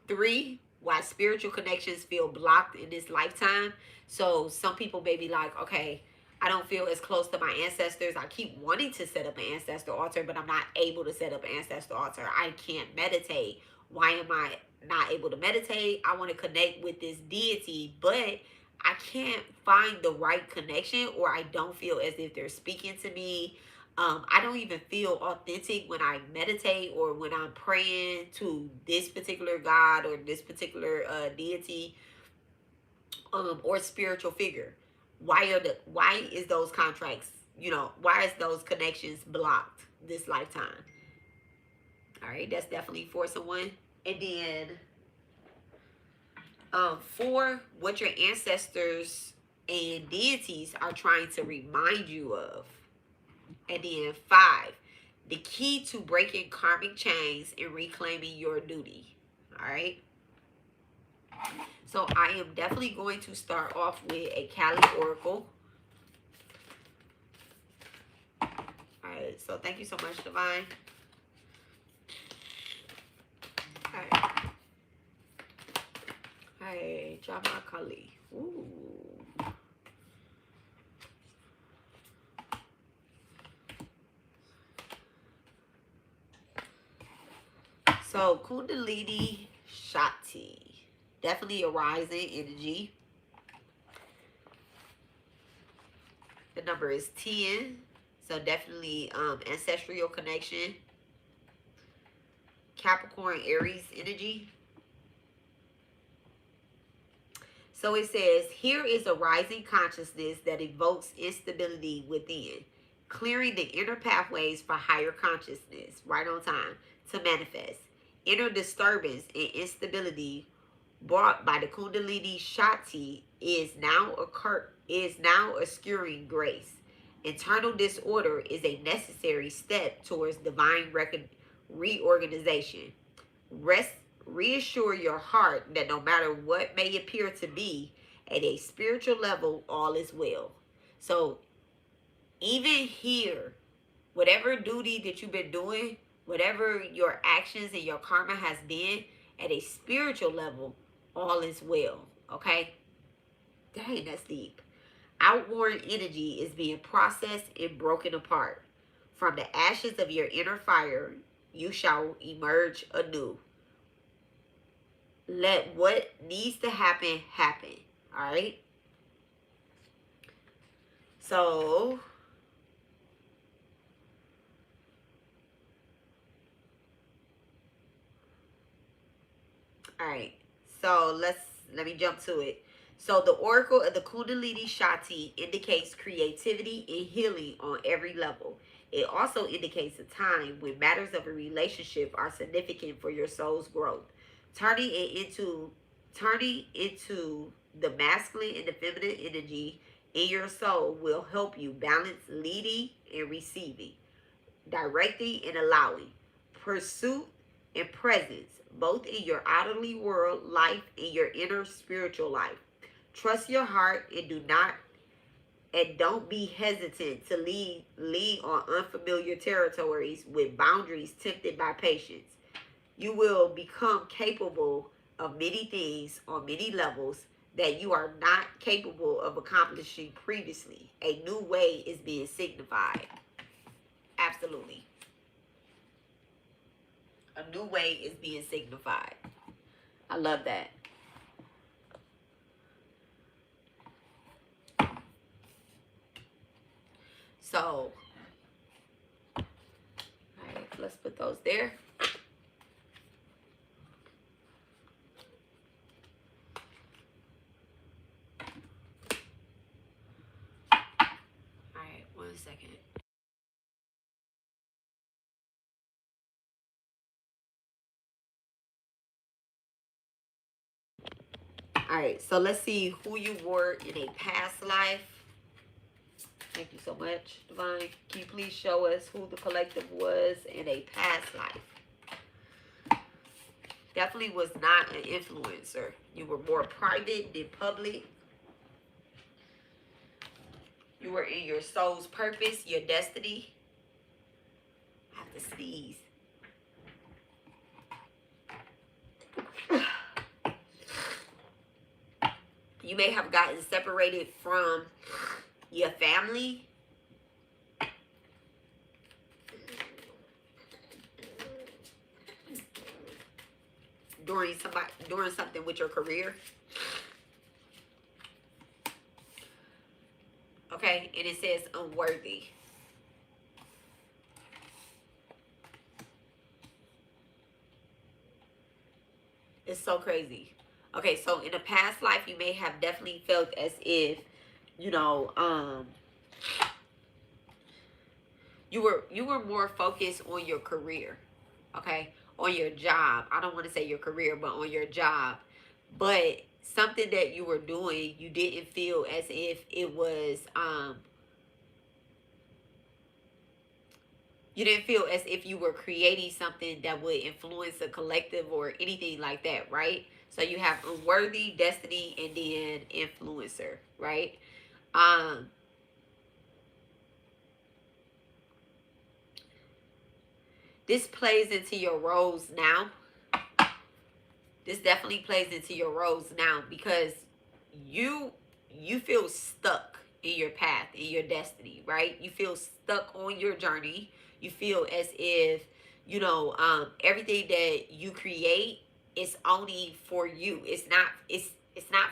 3, why spiritual connections feel blocked in this lifetime. So some people may be like, okay, I don't feel as close to my ancestors. I keep wanting to set up an ancestor altar, but I'm not able to set up an ancestor altar. I can't meditate. Why am I not able to meditate? I want to connect with this deity, but I can't find the right connection, or I don't feel as if they're speaking to me. I don't even feel authentic when I meditate or when I'm praying to this particular God or this particular deity or spiritual figure. Why is those contracts, why is those connections blocked this lifetime? All right, that's definitely for someone. And then 4, what your ancestors and deities are trying to remind you of. And then 5, the key to breaking karmic chains and reclaiming your duty. All right. So I am definitely going to start off with a Kali Oracle. All right. So thank you so much, Divine. All right. All right. Dharma Kali. Ooh. So Kundalini Shakti. Definitely a rising energy. The number is 10. So definitely ancestral connection. Capricorn Aries energy. So it says, here is a rising consciousness that evokes instability within, clearing the inner pathways for higher consciousness, right on time, to manifest. Inner disturbance and instability brought by the Kundalini Shakti is now obscuring grace. Internal disorder is a necessary step towards divine reorganization. Reassure your heart that no matter what may appear to be, at a spiritual level, all is well. So even here, whatever duty that you've been doing, whatever your actions and your karma has been, at a spiritual level, all is well. Okay? Dang, that's deep. Outworn energy is being processed and broken apart. From the ashes of your inner fire, you shall emerge anew. Let what needs to happen, happen. All right? So, all right. So let me jump to it. So the oracle of the Kundalini Shakti indicates creativity and healing on every level. It also indicates a time when matters of a relationship are significant for your soul's growth. Turning it into turning into the masculine and the feminine energy in your soul will help you balance leading and receiving, directing and allowing, pursuit and presence, both in your outerly world life and your inner spiritual life. Trust your heart and don't be hesitant to lead on unfamiliar territories with boundaries tempted by patience. You will become capable of many things on many levels that you are not capable of accomplishing previously. A new way is being signified. Absolutely. A new way is being signified. I love that. So, all right, let's put those there. All right, 1 second. All right, so let's see who you were in a past life. Thank you so much, Divine. Can you please show us who the collective was in a past life? Definitely was not an influencer. You were more private than public. You were in your soul's purpose, your destiny. I have to sneeze. You may have gotten separated from your family. Doing something with your career. Okay, and it says unworthy. It's so crazy. Okay, so in a past life, you may have definitely felt as if, you know, you were more focused on your career, okay, on your job. I don't want to say your career, but on your job. But something that you were doing, you didn't feel as if it was you didn't feel as if you were creating something that would influence a collective or anything like that, right? So you have unworthy, destiny, and then influencer, right? Um, this plays into your roles now. This definitely plays into your roles now because you feel stuck in your path, in your destiny, right? You feel stuck on your journey. You feel as if, everything that you create is only for you. It's not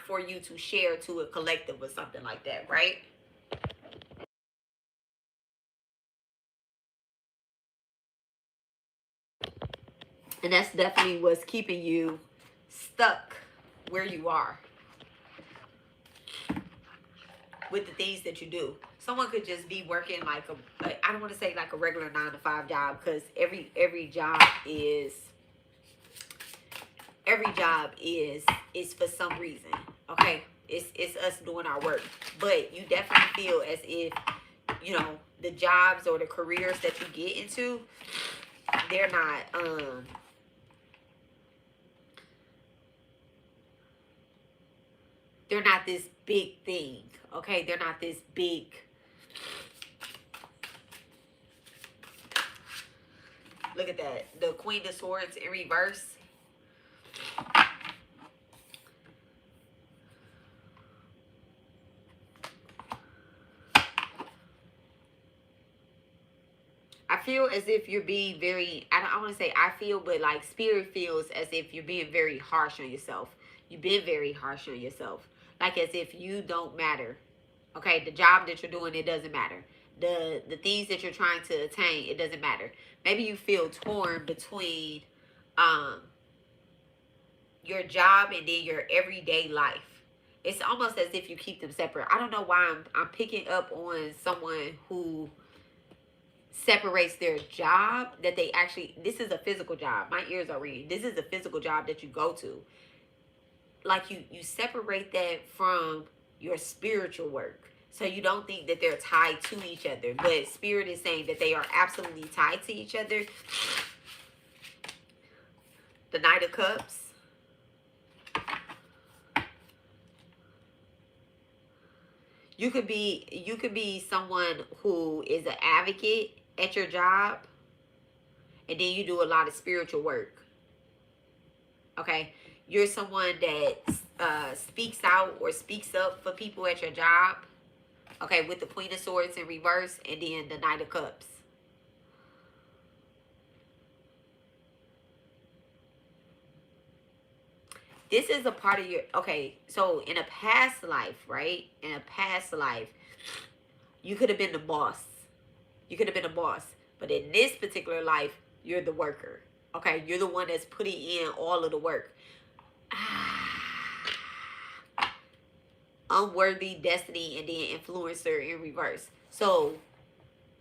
for you to share to a collective or something like that, right? And that's definitely what's keeping you stuck where you are with the things that you do. Someone could just be working like I don't want to say like a regular 9 to 5 job, because every job is for some reason. Okay, it's us doing our work, but you definitely feel as if the jobs or the careers that you get into, they're not this big thing. Okay, they're not this big. Look at that, the Queen of Swords in reverse. I feel as if you're being very, I want to say I feel, but like spirit feels as if you're being very harsh on yourself. You've been very harsh on yourself. Like as if you don't matter. Okay, the job that you're doing, it doesn't matter. The things that you're trying to attain, it doesn't matter. Maybe you feel torn between um your job and then your everyday life. It's almost as if you keep them separate. I don't know why I'm picking up on someone who separates their job, that they actually, this is a physical job. My ears are ringing. This is a physical job that you go to. Like you separate that from your spiritual work. So you don't think that they're tied to each other, but spirit is saying that they are absolutely tied to each other. The Knight of Cups. You could be someone who is an advocate at your job, and then you do a lot of spiritual work. Okay, you're someone that speaks out or speaks up for people at your job. Okay, with the Queen of Swords in reverse, and then the Knight of Cups. This is a part of your, okay, so in a past life, right? In a past life, you could have been the boss. You could have been a boss. But in this particular life, you're the worker. Okay, you're the one that's putting in all of the work. Unworthy, destiny, and then influencer in reverse. So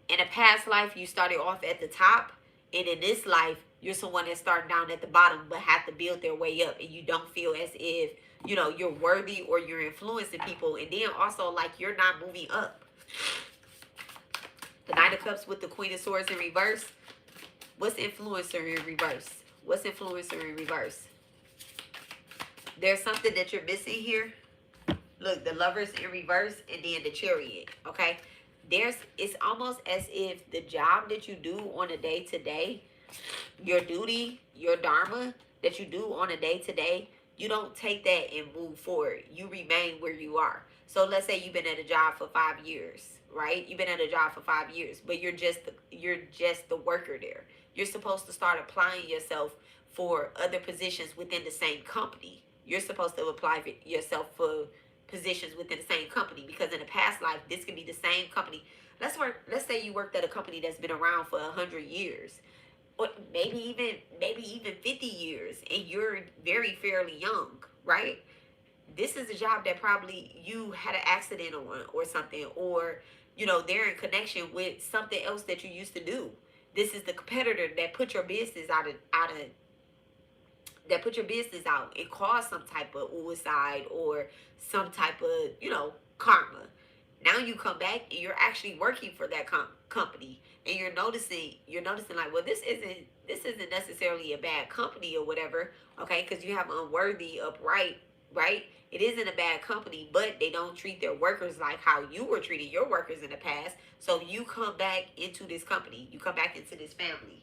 in a past life, you started off at the top, and in this life, you're someone that's starting down at the bottom but have to build their way up, and you don't feel as if, you know, you're worthy or you're influencing people, and then also like you're not moving up. The Knight of Cups with the Queen of Swords in reverse. What's influencer in reverse? What's influencer in reverse? There's something that you're missing here. Look, the Lovers in reverse, and then the Chariot. Okay, it's almost as if the job that you do on a day-to-day, your duty, your dharma that you do on a day-to-day, you don't take that and move forward. You remain where you are. So let's say you've been at a job for 5 years, right? You've been at a job for 5 years, but you're just the worker there. You're supposed to start applying yourself for other positions within the same company. You're supposed to apply yourself for positions within the same company, because in a past life, this could be the same company. Let's say you worked at a company that's been around for 100 years, or maybe even 50 years, and you're very fairly young, right? This is a job that probably you had an accident on or something, or you know, they're in connection with something else that you used to do. This is the competitor that put your business out and caused some type of suicide or some type of, you know, karma. Now you come back and you're actually working for that company, and you're noticing like, well, this isn't necessarily a bad company or whatever, okay? Because you have unworthy upright, right? It isn't a bad company, but they don't treat their workers like how you were treating your workers in the past. So you come back into this company, you come back into this family.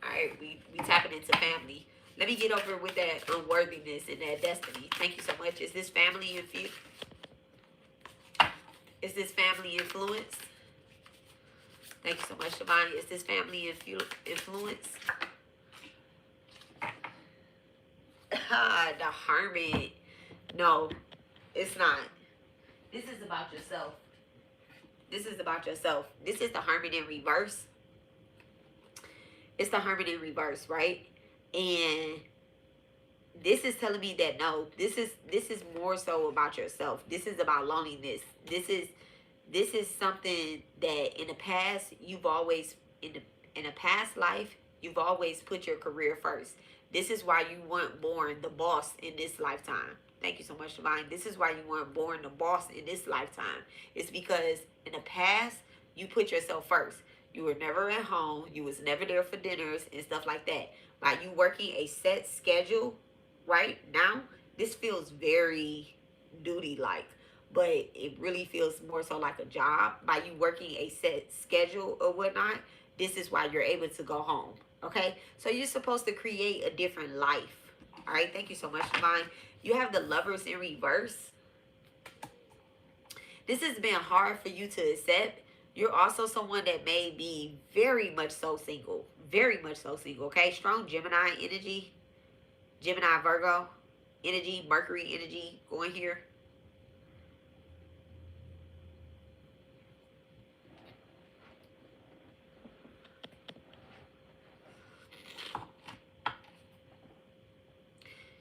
All right, we tapping into family. Let me get over with that unworthiness and that destiny. Thank you so much. Is this family Is this family influence? Thank you so much, Shivani. Is this family influence? The Hermit. No, it's not. This is about yourself. This is about yourself. This is the Hermit in reverse. It's the Hermit in reverse, right? And this is telling me that no, this is more so about yourself. This is about loneliness. This is something that in the past you've always in a past life you've always put your career first. This is why you weren't born the boss in this lifetime. Thank you so much, Divine. This is why you weren't born the boss in this lifetime. It's because in the past you put yourself first. You were never at home. You was never there for dinners and stuff like that. By you working a set schedule right now, this feels very duty-like, but it really feels more so like a job. By you working a set schedule or whatnot, this is why you're able to go home, okay? So you're supposed to create a different life, all right? Thank you so much, Divine. You have the Lovers in reverse. This has been hard for you to accept. You're also someone that may be very much so single, okay? Strong Gemini energy, Gemini, Virgo energy, Mercury energy going here.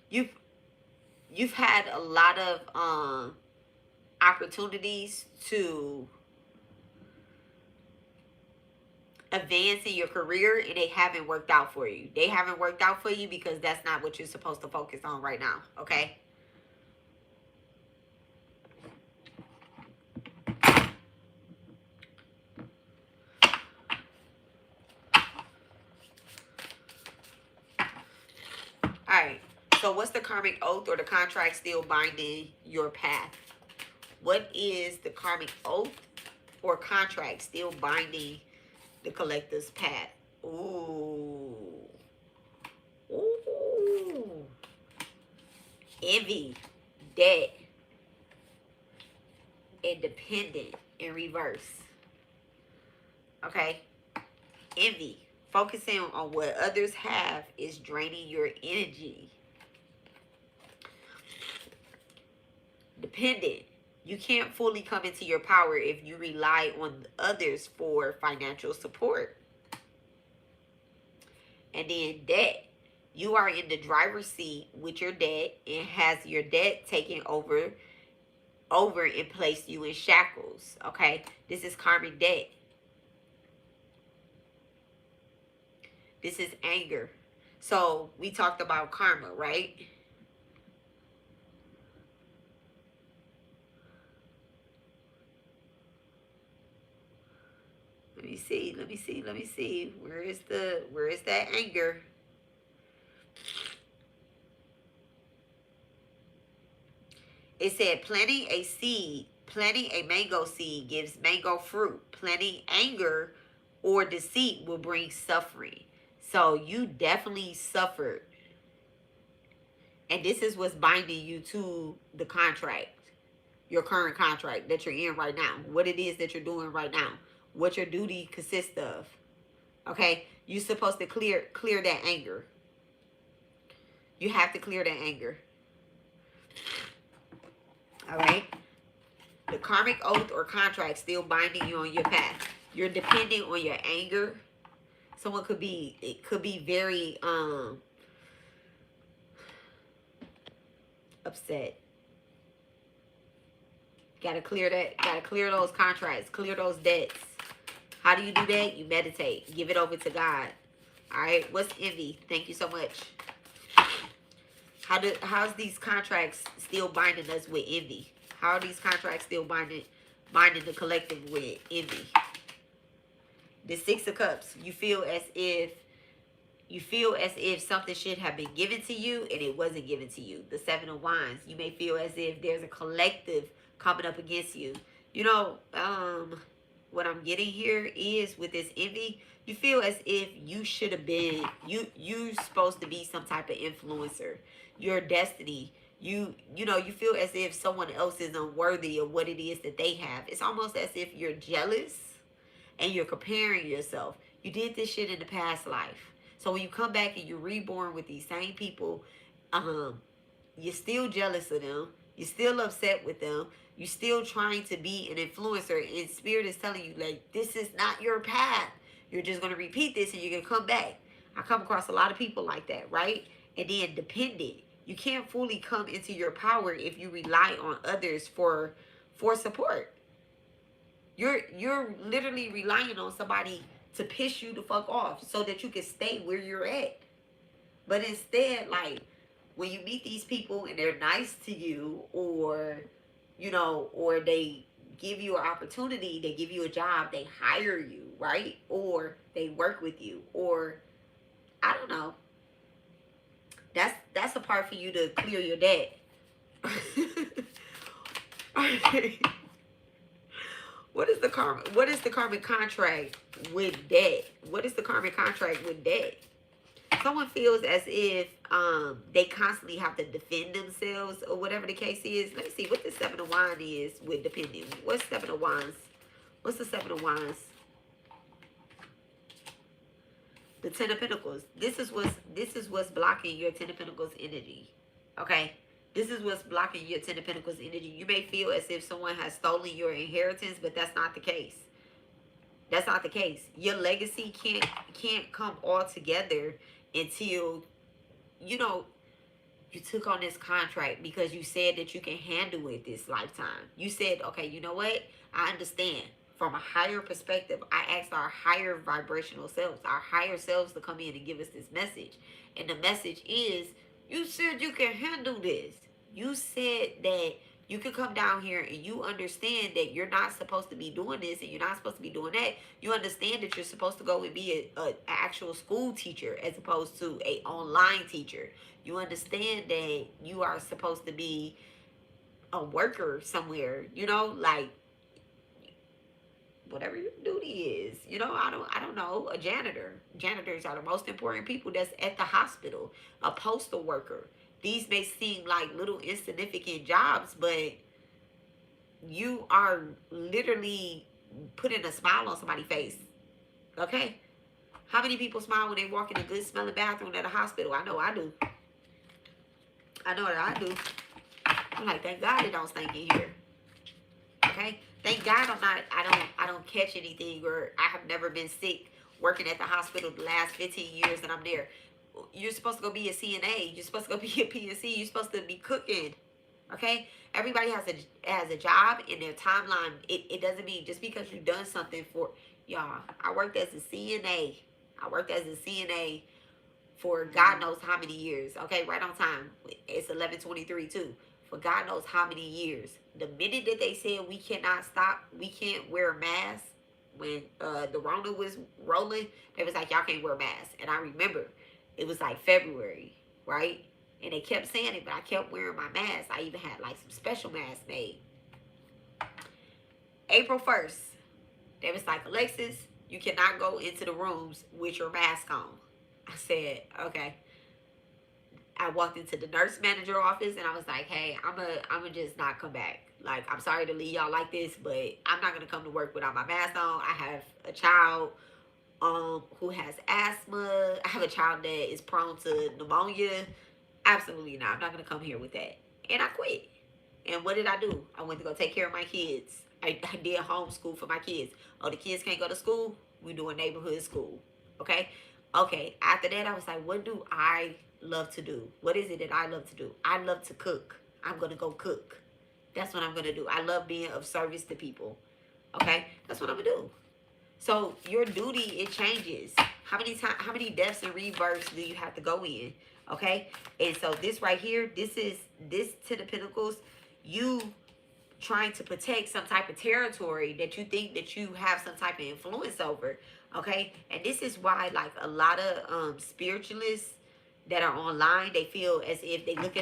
You've you've had a lot of opportunities to advance in your career, and they haven't worked out for you. They haven't worked out for you because that's not what you're supposed to focus on right now. Okay. All right. So what's the karmic oath or the contract still binding your path? What is the karmic oath or contract still binding the collective's path? Ooh. Ooh. Envy, debt, independent in reverse. Okay. Envy. Focusing on what others have is draining your energy. Dependent. You can't fully come into your power if you rely on others for financial support. And then debt. You are in the driver's seat with your debt and has your debt taken over and placed you in shackles. Okay. This is karmic debt. This is anger. So we talked about karma, right? Let me see. Let me see. Let me see. Where is that anger? It said planting a mango seed gives mango fruit. Planting anger or deceit will bring suffering. So you definitely suffered. And this is what's binding you to the contract, your current contract that you're in right now. What it is that you're doing right now. What your duty consists of. Okay? You're supposed to clear that anger. You have to clear that anger. All right? The karmic oath or contract still binding you on your path. You're depending on your anger. Someone could be very upset. Gotta clear that. Gotta clear those contracts. Clear those debts. How do you do that? You meditate. Give it over to God. All right. What's envy? Thank you so much. How's these contracts still binding us with envy? How are these contracts still binding the collective with envy? The Six of Cups. You feel as if something should have been given to you and it wasn't given to you. The Seven of Wands. You may feel as if there's a collective coming up against you. You know, what I'm getting here is with this envy, you feel as if you should have been, you're supposed to be some type of influencer. Your destiny. You know, you feel as if someone else is unworthy of what it is that they have. It's almost as if you're jealous and you're comparing yourself. You did this shit in the past life. So when you come back and you're reborn with these same people, you're still jealous of them. You're still upset with them. You're still trying to be an influencer. And Spirit is telling you, like, this is not your path. You're just going to repeat this and you're going to come back. I come across a lot of people like that, right? And then dependent. You can't fully come into your power if you rely on others for support. You're literally relying on somebody to piss you the fuck off so that you can stay where you're at. But instead, like, when you meet these people and they're nice to you, or, you know, or they give you an opportunity, they give you a job, they hire you, right? Or they work with you, or I don't know. That's a part for you to clear your debt. Okay. What is the karmic contract with debt? What is the karmic contract with debt? Someone feels as if they constantly have to defend themselves or whatever the case is. Let me see what the Seven of Wands is with depending. What's Seven of Wands? What's the Seven of Wands? The Ten of Pentacles. This is what's blocking your Ten of Pentacles energy. Okay? This is what's blocking your Ten of Pentacles energy. You may feel as if someone has stolen your inheritance, but that's not the case. That's not the case. Your legacy can't come all together until, you know, you took on this contract because you said that you can handle it this lifetime. You said, okay, you know what? I understand. From a higher perspective, I asked our higher vibrational selves, our higher selves, to come in and give us this message. And the message is, you said you can handle this. You said that you could come down here and you understand that you're not supposed to be doing this and you're not supposed to be doing that. You understand that you're supposed to go and be a actual school teacher as opposed to a online teacher. You understand that you are supposed to be a worker somewhere, you know, like whatever your duty is, you know, I don't know, a janitor. Janitors are the most important people that's at the hospital. A postal worker. These may seem like little insignificant jobs, but you are literally putting a smile on somebody's face. Okay? How many people smile when they walk in a good smelling bathroom at a hospital? I know I do. I know that I do. I'm like, thank God it don't stink in here. Okay? Thank God I don't catch anything, or I have never been sick working at the hospital the last 15 years that I'm there. You're supposed to go be a CNA. You're supposed to go be a PNC. You're supposed to be cooking. Okay? Everybody has a job in their timeline. It doesn't mean just because you've done something for y'all. I worked as a CNA. I worked as a CNA for God knows how many years. Okay, right on time. It's 11:23 too. For God knows how many years. The minute that they said we cannot stop, we can't wear a mask, when the Rona was rolling, they was like, y'all can't wear a mask. And I remember it was like February, right? And they kept saying it, but I kept wearing my mask. I even had like some special masks made. April 1st, they was like, Alexis, you cannot go into the rooms with your mask on. I said, okay. I walked into the nurse manager office and I was like, hey, I'm a just not come back. Like, I'm sorry to leave y'all like this, but I'm not going to come to work without my mask on. I have a child who has asthma. I have a child that is prone to pneumonia. Absolutely not. I'm not going to come here with that. And I quit. And what did I do? I went to go take care of my kids. I did homeschool for my kids. Oh, the kids can't go to school? We do a neighborhood school. Okay? Okay. After that, I was like, what do I love to do? What is it that I love to do? I love to cook. I'm going to go cook. That's what I'm going to do. I love being of service to people. Okay? That's what I'm going to do. So your duty, it changes. How many deaths and rebirths do you have to go in? Okay? And so this right here, this Ten of Pentacles, you trying to protect some type of territory that you think that you have some type of influence over. Okay? And this is why, like, a lot of spiritualists that are online, they feel as if they look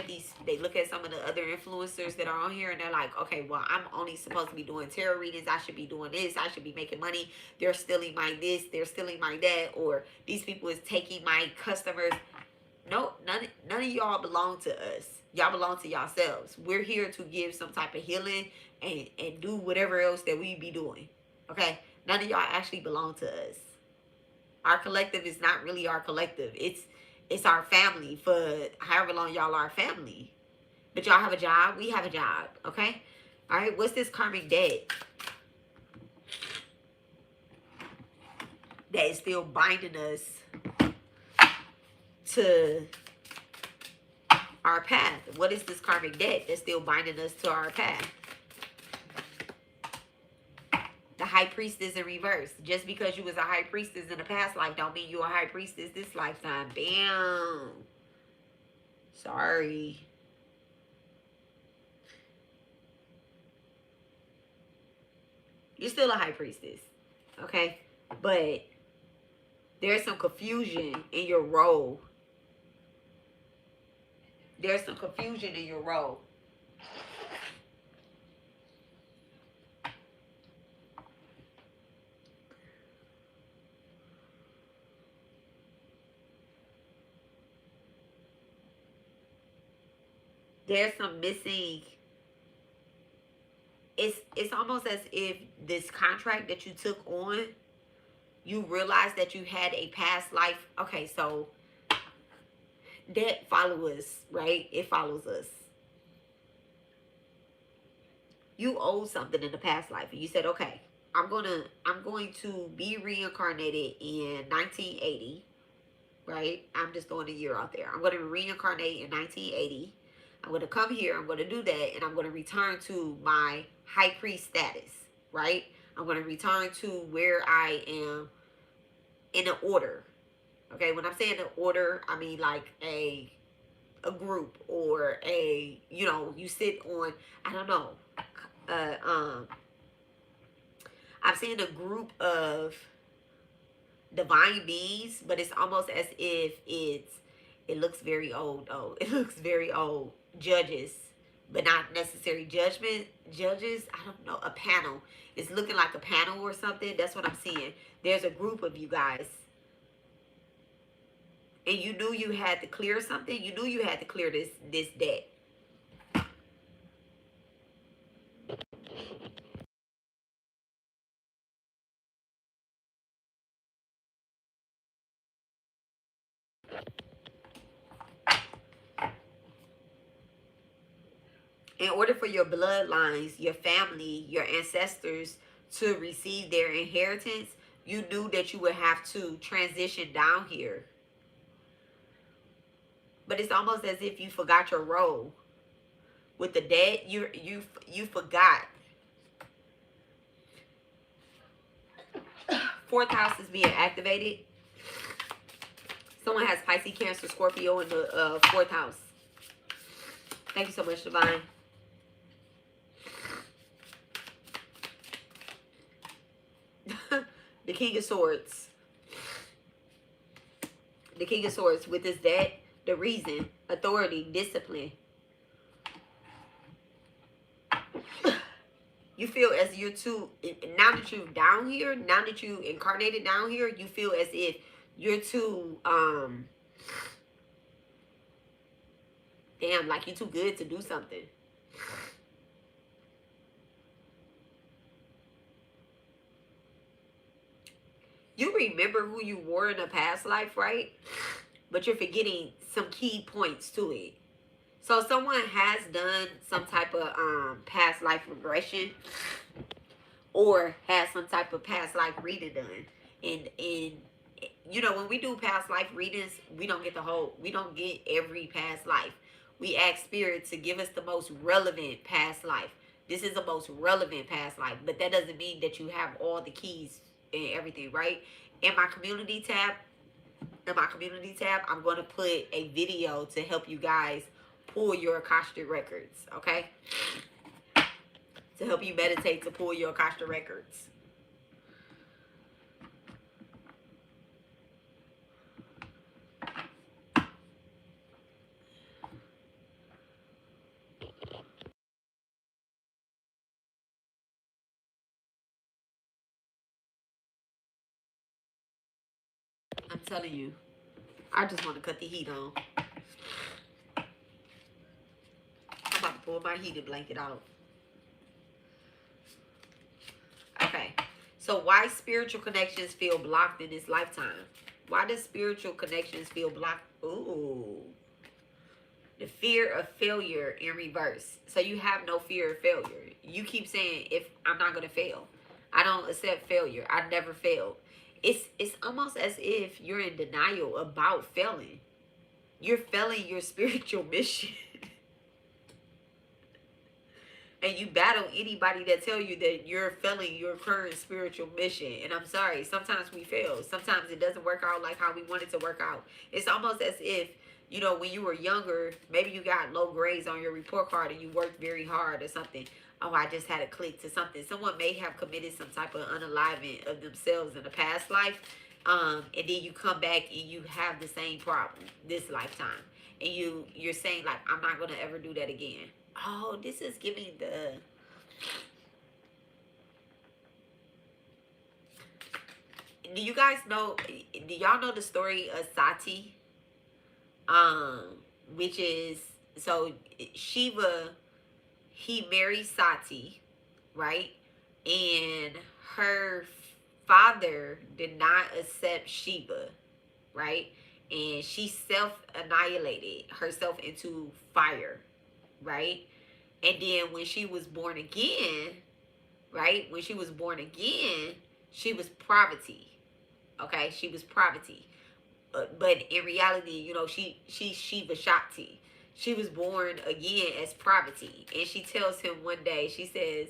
at some of the other influencers that are on here and they're like, okay, well, I'm only supposed to be doing tarot readings. I should be doing this. I should be making money. They're stealing my this. They're stealing my that. Or these people is taking my customers. No, none of y'all belong to us. Y'all belong to yourselves. We're here to give some type of healing and do whatever else that we be doing. Okay? None of y'all actually belong to us. Our collective is not really our collective. It's our family for however long y'all are family. But y'all have a job. We have a job. Okay? All right. What's this karmic debt that is still binding us to our path? What is this karmic debt that's still binding us to our path? The high priestess in reverse. Just because you was a high priestess in the past life don't mean you're a high priestess this lifetime. Bam. Sorry. You're still a high priestess. Okay? But there's some confusion in your role. There's some confusion in your role. There's some missing. It's almost as if this contract that you took on, you realized that you had a past life. Okay, so debt follows us, right? It follows us. You owe something in the past life, and you said, okay, I'm going to be reincarnated in 1980, right? I'm just throwing a year out there. I'm going to reincarnate in 1980. I'm going to come here. I'm going to do that, and I'm going to return to my high priest status, right? I'm going to return to where I am in an order. Okay, when I'm saying an order, I mean like a group or a, you know, you sit on, I don't know, uh, um, I'm seeing a group of divine beings, but it's almost as if it looks very old. Oh, it looks very old. Judges, but not necessary judges. I don't know. A panel. It's looking like a panel or something. That's what I'm seeing. There's a group of you guys, and you knew you had to clear something. You knew you had to clear this debt. In order for your bloodlines, your family, your ancestors to receive their inheritance, you knew that you would have to transition down here. But it's almost as if you forgot your role with the dead. You forgot. Fourth house is being activated. Someone has Pisces, Cancer, Scorpio in the fourth house. Thank you so much, Divine. The King of Swords. The King of Swords with his debt, the reason, authority, discipline. You feel as you're too, now that you're down here, now that you incarnated down here, you feel as if you're too, damn, like you're too good to do something. You remember who you were in a past life, right? But you're forgetting some key points to it. So someone has done some type of past life regression or has some type of past life reading done. And you know, when we do past life readings, we don't get every past life. We ask spirit to give us the most relevant past life. This is the most relevant past life, but that doesn't mean that you have all the keys and everything, right? In my community tab, I'm going to put a video to help you guys pull your Akashic records, okay? To help you meditate to pull your Akashic records. I'm telling you, I just want to cut the heat on. I'm about to pull my heated blanket out. Okay, so why spiritual connections feel blocked in this lifetime? Why does spiritual connections feel blocked? Ooh. The fear of failure in reverse. So you have no fear of failure. You keep saying, if I'm not going to fail. I don't accept failure. I never failed. It's almost as if you're in denial about failing. You're failing your spiritual mission. And you battle anybody that tell you that you're failing your current spiritual mission. And I'm sorry, sometimes we fail. Sometimes it doesn't work out like how we want it to work out. It's almost as if, you know, when you were younger, maybe you got low grades on your report card and you worked very hard or something. Oh, I just had a click to something. Someone may have committed some type of unalignment of themselves in a past life. And then you come back and you have the same problem this lifetime. And you're saying, like, I'm not going to ever do that again. Oh, this is giving the... Do you guys know... Do y'all know the story of Sati? Which is... So, Shiva, he married Sati, right? And her father did not accept Shiva, right? And she self-annihilated herself into fire, right? And then when she was born again, right? When she was born again, she was poverty. Okay, she was poverty. But in reality, you know, she's Shiva Shakti. She was born again as poverty, and she tells him one day, she says,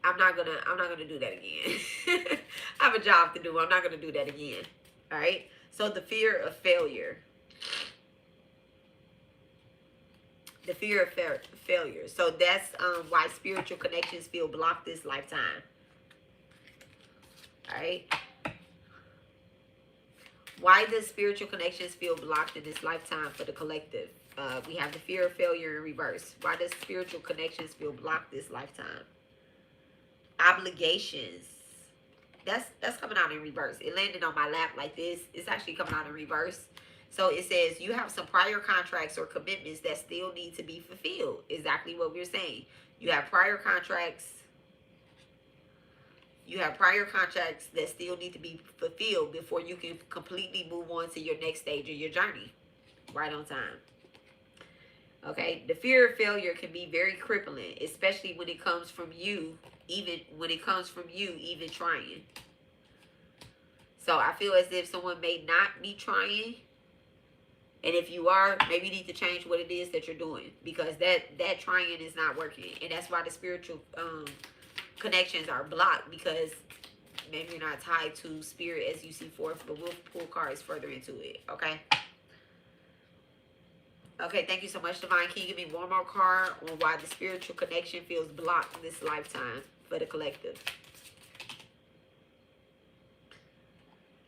I'm not gonna do that again. I have a job to do. I'm not gonna do that again. All right. So the fear of failure. The fear of failure. So that's why spiritual connections feel blocked this lifetime. All right. Why does spiritual connections feel blocked in this lifetime for the collective? We have the fear of failure in reverse. Why does spiritual connections feel blocked this lifetime? Obligations. That's coming out in reverse. It landed on my lap like this. It's actually coming out in reverse. So it says you have some prior contracts or commitments that still need to be fulfilled. Exactly what we're saying. You have prior contracts. You have prior contracts that still need to be fulfilled before you can completely move on to your next stage of your journey. Right on time. Okay, the fear of failure can be very crippling, especially when it comes from you, even trying. So I feel as if someone may not be trying. And if you are, maybe you need to change what it is that you're doing, because that trying is not working. And that's why the spiritual connections are blocked, because maybe you're not tied to spirit as you see forth, but we'll pull cards further into it. Okay. Okay, thank you so much, Divine. Can you give me one more card on why the spiritual connection feels blocked this lifetime for the collective?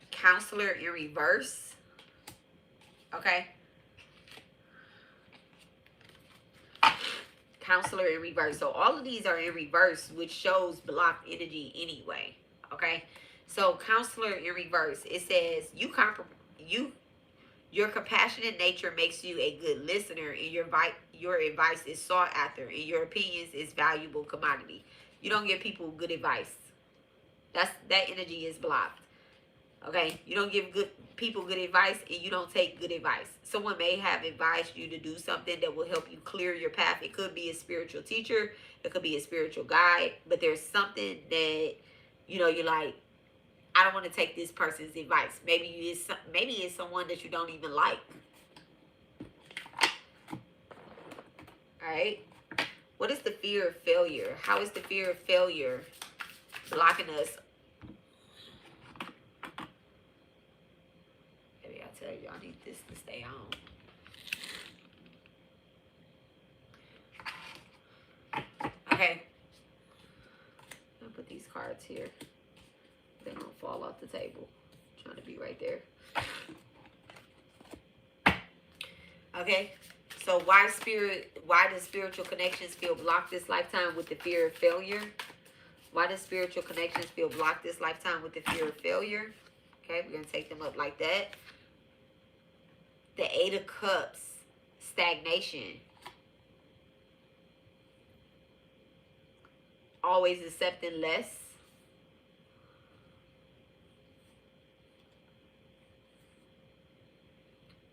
Counselor in reverse. Okay. Counselor in reverse. So all of these are in reverse, which shows blocked energy anyway. Okay. So counselor in reverse. It says your compassionate nature makes you a good listener, and your advice is sought after, and your opinions is valuable commodity. You don't give people good advice. That energy is blocked. Okay, you don't give people good advice, and you don't take good advice. Someone may have advised you to do something that will help you clear your path. It could be a spiritual teacher, it could be a spiritual guide, but there's something that, you know, you're like, I don't want to take this person's advice. Maybe it's someone that you don't even like. All right. What is the fear of failure? How is the fear of failure blocking us? Maybe I tell you, I need this to stay on. Okay. I'll put these cards here. They don't fall off the table. I'm trying to be right there. Okay. So why does spiritual connections feel blocked this lifetime with the fear of failure? Why does spiritual connections feel blocked this lifetime with the fear of failure? Okay, we're going to take them up like that. The Eight of Cups, stagnation. Always accepting less.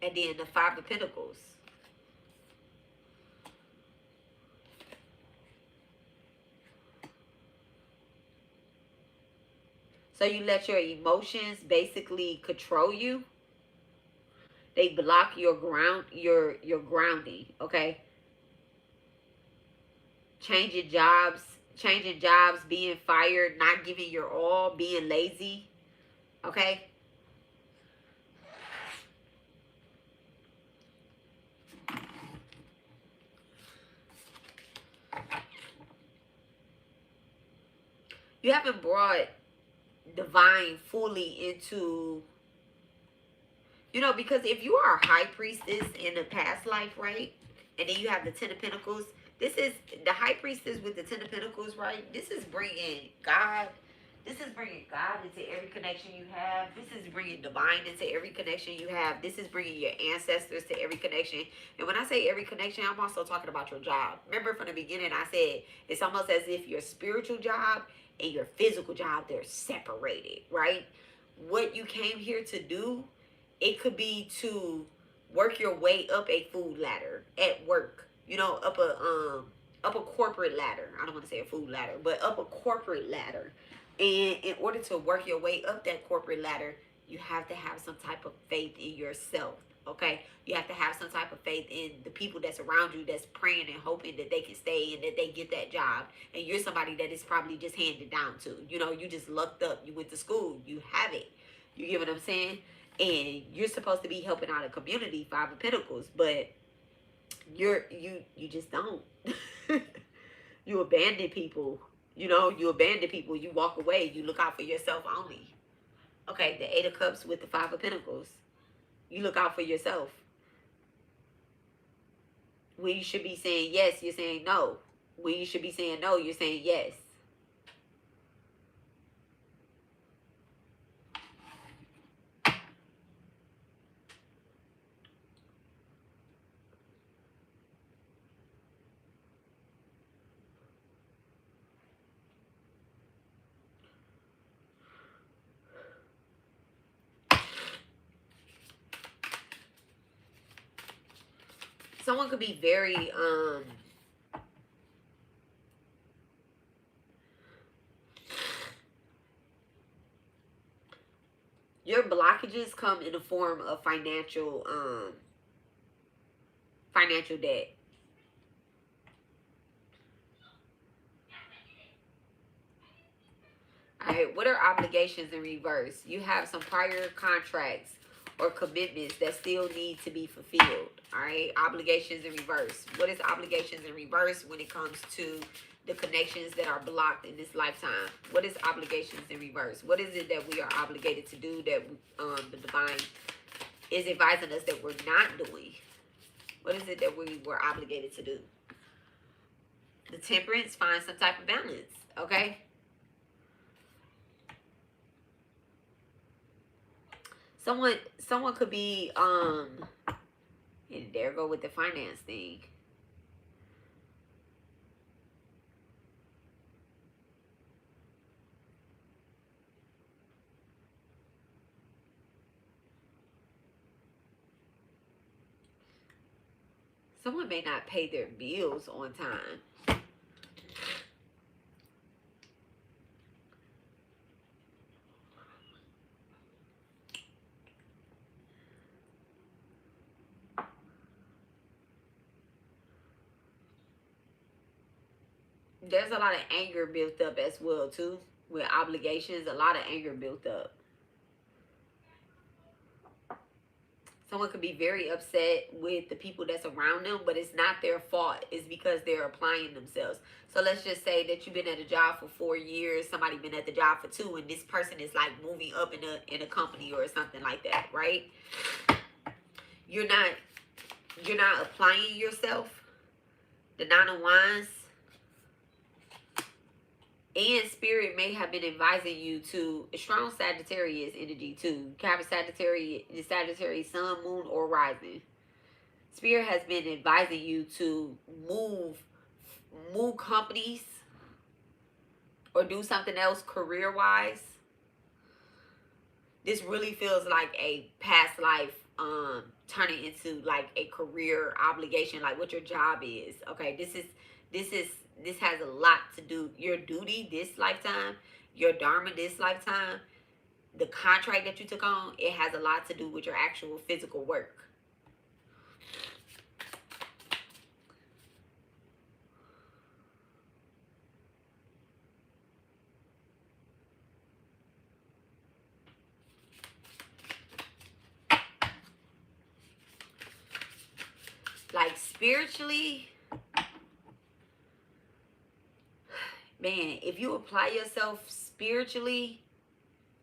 And then the Five of Pentacles. So you let your emotions basically control you. They block your grounding, okay? Changing jobs, being fired, not giving your all, being lazy, okay? You haven't brought divine fully into, you know, because if you are a high priestess in a past life, right? And then you have the Ten of Pentacles. This is the high priestess with the Ten of Pentacles, right? This is bringing God. This is bringing God into every connection you have. This is bringing divine into every connection you have. This is bringing your ancestors to every connection. And when I say every connection, I'm also talking about your job. Remember from the beginning, I said it's almost as if your spiritual job and your physical job, they're separated, right? What you came here to do, it could be to work your way up a food ladder at work. you know, up a corporate ladder. I don't want to say a food ladder, but up a corporate ladder. And in order to work your way up that corporate ladder, you have to have some type of faith in yourself. Okay, you have to have some type of faith in the people that's around you, that's praying and hoping that they can stay and that they get that job. And you're somebody that is probably just handed down to. You know, you just lucked up. You went to school. You have it. You get what I'm saying? And you're supposed to be helping out a community, Five of Pentacles, but you just don't. You abandon people. You know, you abandon people. You walk away. You look out for yourself only. Okay, the Eight of Cups with the Five of Pentacles. You look out for yourself. When you should be saying yes, you're saying no. When you should be saying no, you're saying yes. Someone could be very your blockages come in the form of financial debt. All right, what are obligations in reverse? You have some prior contracts or commitments that still need to be fulfilled. All right, obligations in reverse. What is obligations in reverse when it comes to the connections that are blocked in this lifetime? What is obligations in reverse? What is it that we are obligated to do that the divine is advising us that we're not doing? What is it that we were obligated to do? The Temperance, find some type of balance, okay? Someone could be and there go with the finance thing. Someone may not pay their bills on time. There's a lot of anger built up as well, too. With obligations, a lot of anger built up. Someone could be very upset with the people that's around them, but it's not their fault. It's because they're applying themselves. So let's just say that you've been at a job for 4 years, somebody been at the job for 2, and this person is like moving up in a company or something like that, right? You're not applying yourself. The Nine of Wands and Spirit may have been advising you to a strong Sagittarius energy too. Have a Sagittarius sun, moon, or rising. Spirit has been advising you to move companies or do something else career-wise. This really feels like a past life turning into like a career obligation, like what your job is. Okay, this has a lot to do. Your duty this lifetime, your Dharma this lifetime, the contract that you took on, it has a lot to do with your actual physical work. Like spiritually, man, if you apply yourself spiritually,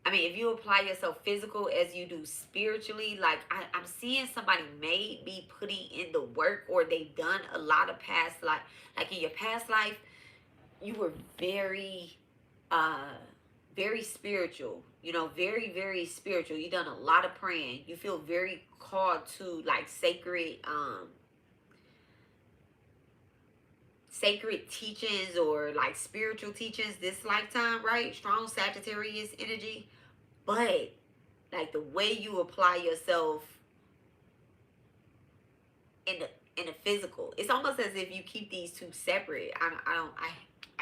if you apply yourself physical as you do spiritually, like I'm seeing somebody may be putting in the work, or they've done a lot of past life. Like in your past life, you were very, very spiritual. You know, very, very spiritual. You done a lot of praying. You feel very called to like sacred teachings or like spiritual teachings this lifetime, right? Strong Sagittarius energy. But like the way you apply yourself and the physical. It's almost as if you keep these two separate. I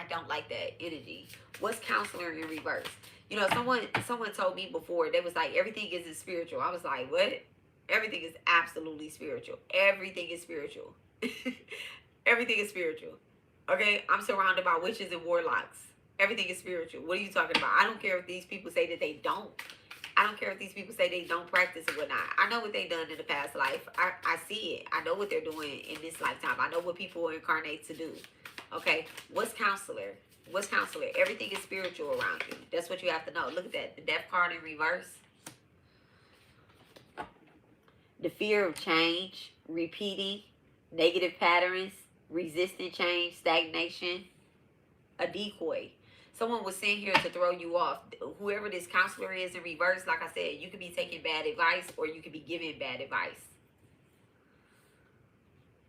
don't like that energy. What's counselor in reverse? You know, someone told me before, they was like, everything is spiritual. I was like, what? Everything is absolutely spiritual. Everything is spiritual. Everything is spiritual. Okay? I'm surrounded by witches and warlocks. Everything is spiritual. What are you talking about? I don't care if these people say that they don't. I don't care if these people say they don't practice or whatnot. I know what they done in the past life. I see it. I know what they're doing in this lifetime. I know what people incarnate to do. Okay? What's counselor? What's counselor? Everything is spiritual around you. That's what you have to know. Look at that. The death card in reverse. The fear of change, repeating, negative patterns, resistant change, stagnation, a decoy. Someone was sent here to throw you off. Whoever this counselor is in reverse, like I said, you could be taking bad advice or you could be giving bad advice.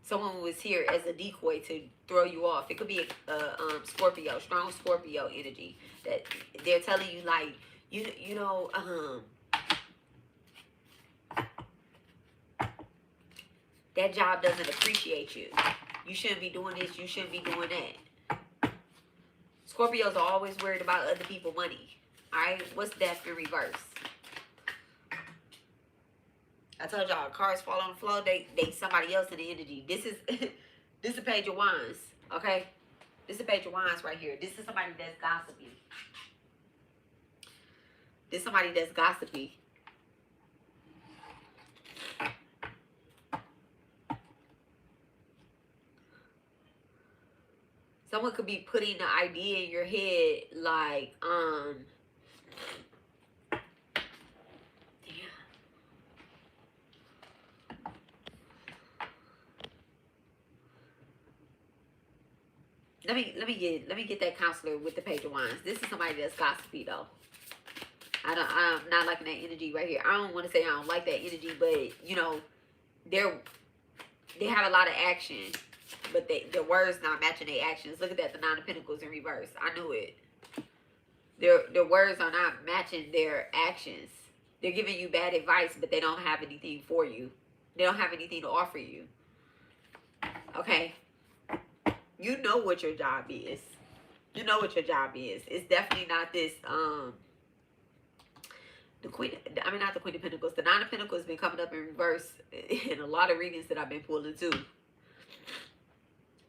Someone was here as a decoy to throw you off. It could be a Scorpio, strong Scorpio energy that they're telling you like, you know, that job doesn't appreciate you. You shouldn't be doing this. You shouldn't be doing that. Scorpios are always worried about other people's money. Alright? What's death in reverse? I told y'all, cars fall on the floor, they somebody else in the energy. This is a page of wands. Okay? This is a page of wands right here. This is somebody that's gossipy. This is somebody that's gossipy. Someone could be putting the idea in your head like, Let me get that counselor with the page of wands. This is somebody that's gossipy though. I'm not liking that energy right here. I don't want to say I don't like that energy, but you know, they have a lot of action, but their words not matching their actions. Look at that, the Nine of Pentacles in reverse. I knew it. Their words are not matching their actions. They're giving you bad advice, but they don't have anything for you. They don't have anything to offer you. Okay? You know what your job is. You know what your job is. It's definitely not this, the Queen, I mean, not the Queen of Pentacles. The Nine of Pentacles has been coming up in reverse in a lot of readings that I've been pulling too.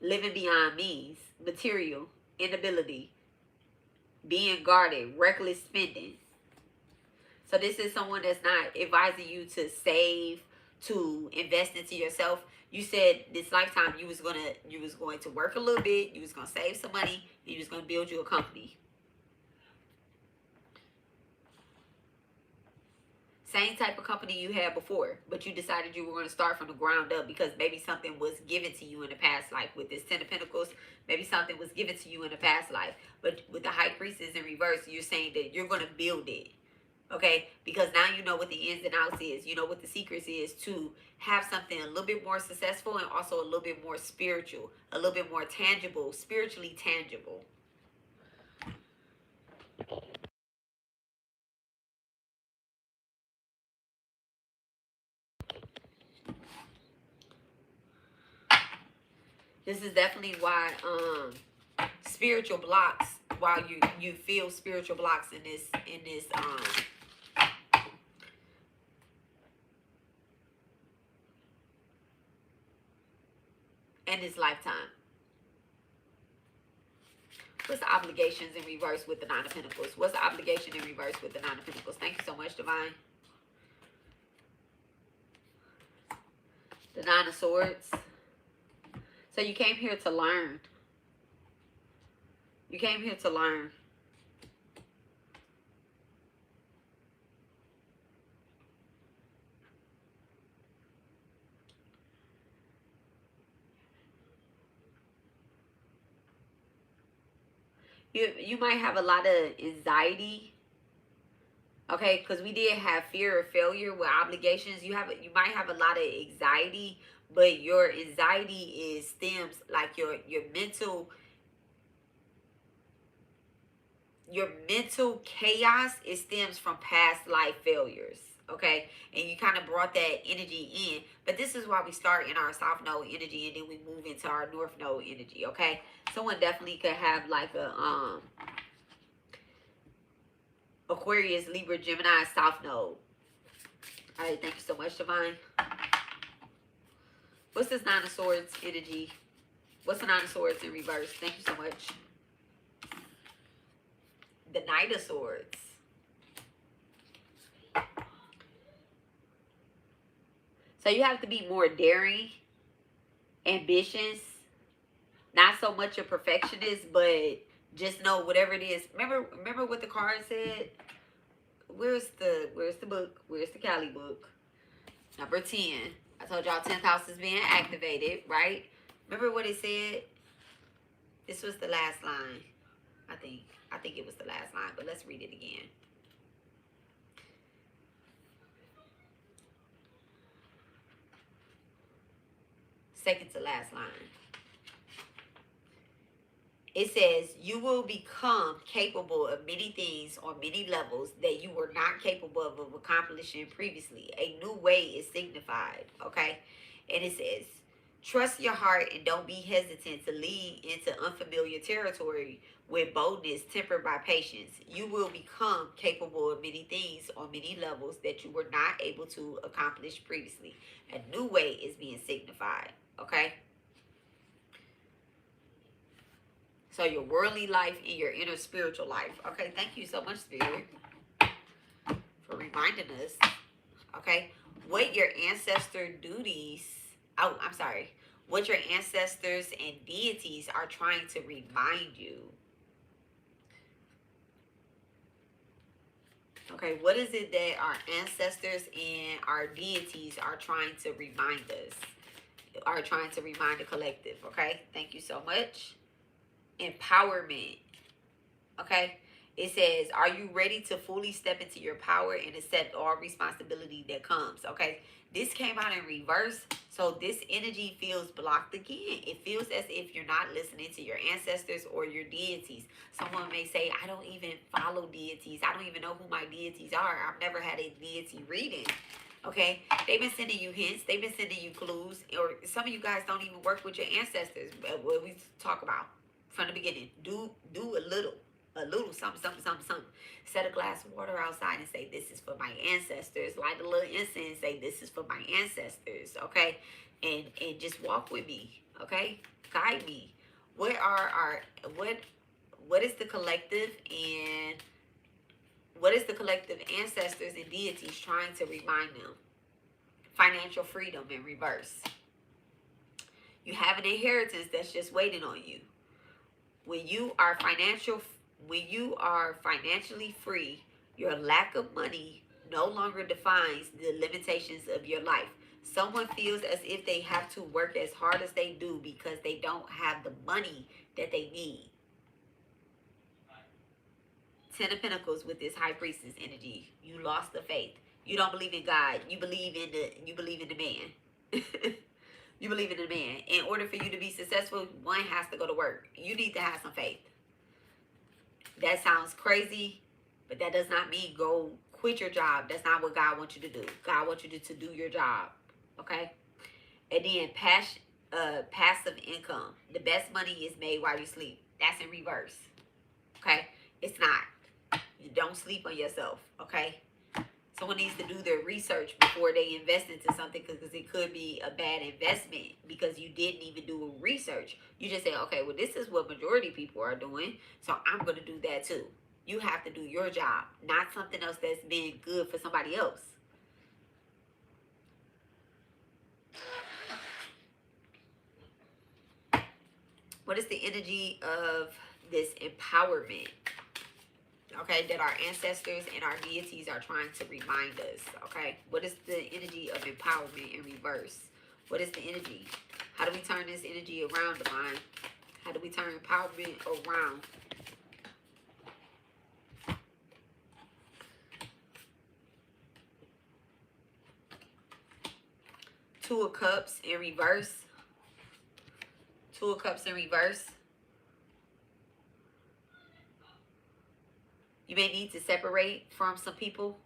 Living beyond means, material, inability, being guarded, reckless spending. So this is someone that's not advising you to save, to invest into yourself. You said this lifetime you was going to work a little bit, you was going to save some money, and you was going to build you a company. Same type of company you had before, but you decided you were going to start from the ground up because maybe something was given to you in the past life. With this Ten of Pentacles, maybe something was given to you in the past life. But with the High Priestess in reverse, you're saying that you're going to build it. Okay? Because now you know what the ins and outs is. You know what the secrets is to have something a little bit more successful and also a little bit more spiritual. A little bit more tangible, spiritually tangible. This is definitely why spiritual blocks, while you feel spiritual blocks in this lifetime. What's the obligations in reverse with the Nine of Pentacles? What's the obligation in reverse with the Nine of Pentacles? Thank you so much, Divine. The Nine of Swords. So you came here to learn. You came here to learn. You might have a lot of anxiety. Okay, because we did have fear of failure with obligations. You might have a lot of anxiety, but your anxiety stems like your mental chaos. It stems from past life failures. okay? And you kind of brought that energy in. But this is why we start in our South Node energy and then we move into our North Node energy, okay? Someone definitely could have like a Aquarius, Libra, Gemini, South Node. All right, thank you so much, Divine. What's this Nine of Swords energy? What's the Nine of Swords in reverse? Thank you so much. The Knight of Swords. So you have to be more daring, ambitious, not so much a perfectionist, but just know whatever it is. Remember what the card said? Where's the book? Where's the Cali book? Number 10. I told y'all 10th house is being activated, right? Remember what it said? This was the last line. I think it was the last line, but let's read it again. Second to last line. It says, you will become capable of many things on many levels that you were not capable of accomplishing previously. A new way is signified, okay? And it says, trust your heart and don't be hesitant to lead into unfamiliar territory with boldness tempered by patience. You will become capable of many things on many levels that you were not able to accomplish previously. A new way is being signified, okay? So your worldly life and your inner spiritual life. Okay, thank you so much, Spirit, for reminding us. Okay, what your ancestor duties, what your ancestors and deities are trying to remind you. Okay, what is it that our ancestors and our deities are trying to remind us? Are trying to remind the collective, okay? Thank you so much. Empowerment. Okay, it says, are you ready to fully step into your power and accept all responsibility that comes? Okay, this came out in reverse, so this energy feels blocked again. It feels as if you're not listening to your ancestors or your deities. Someone may say, I don't even follow deities. I don't even know who my deities are. I've never had a deity reading. Okay, they've been sending you hints. They've been sending you clues. Or some of you guys don't even work with your ancestors. What we talk about from the beginning. Do a little something. Set a glass of water outside and say, this is for my ancestors. Light a little incense and say, this is for my ancestors, okay? And just walk with me, okay? Guide me. What is the collective and what is the collective ancestors and deities trying to remind them? Financial freedom in reverse. You have an inheritance that's just waiting on you. When you are financially free, your lack of money no longer defines the limitations of your life. Someone feels as if they have to work as hard as they do because they don't have the money that they need. 10 of Pentacles with this High Priestess energy. You lost the faith. You don't believe in God. You believe in the man. You believe in the man. In order for you to be successful, one has to go to work. You need to have some faith. That sounds crazy, but that does not mean go quit your job. That's not what God wants you to do. God wants you to do your job, okay? And then passive income. The best money is made while you sleep. That's in reverse, okay? It's not. You don't sleep on yourself, okay? Someone needs to do their research before they invest into something because it could be a bad investment because you didn't even do research. You just say, okay, well, this is what majority people are doing, so I'm going to do that too. You have to do your job, not something else that's been good for somebody else. What is the energy of this empowerment? Okay, that our ancestors and our deities are trying to remind us, okay? What is the energy of empowerment in reverse? What is the energy? How do we turn this energy around, Divine? How do we turn empowerment around? Two of Cups in reverse. Two of Cups in reverse. You may need to separate from some people.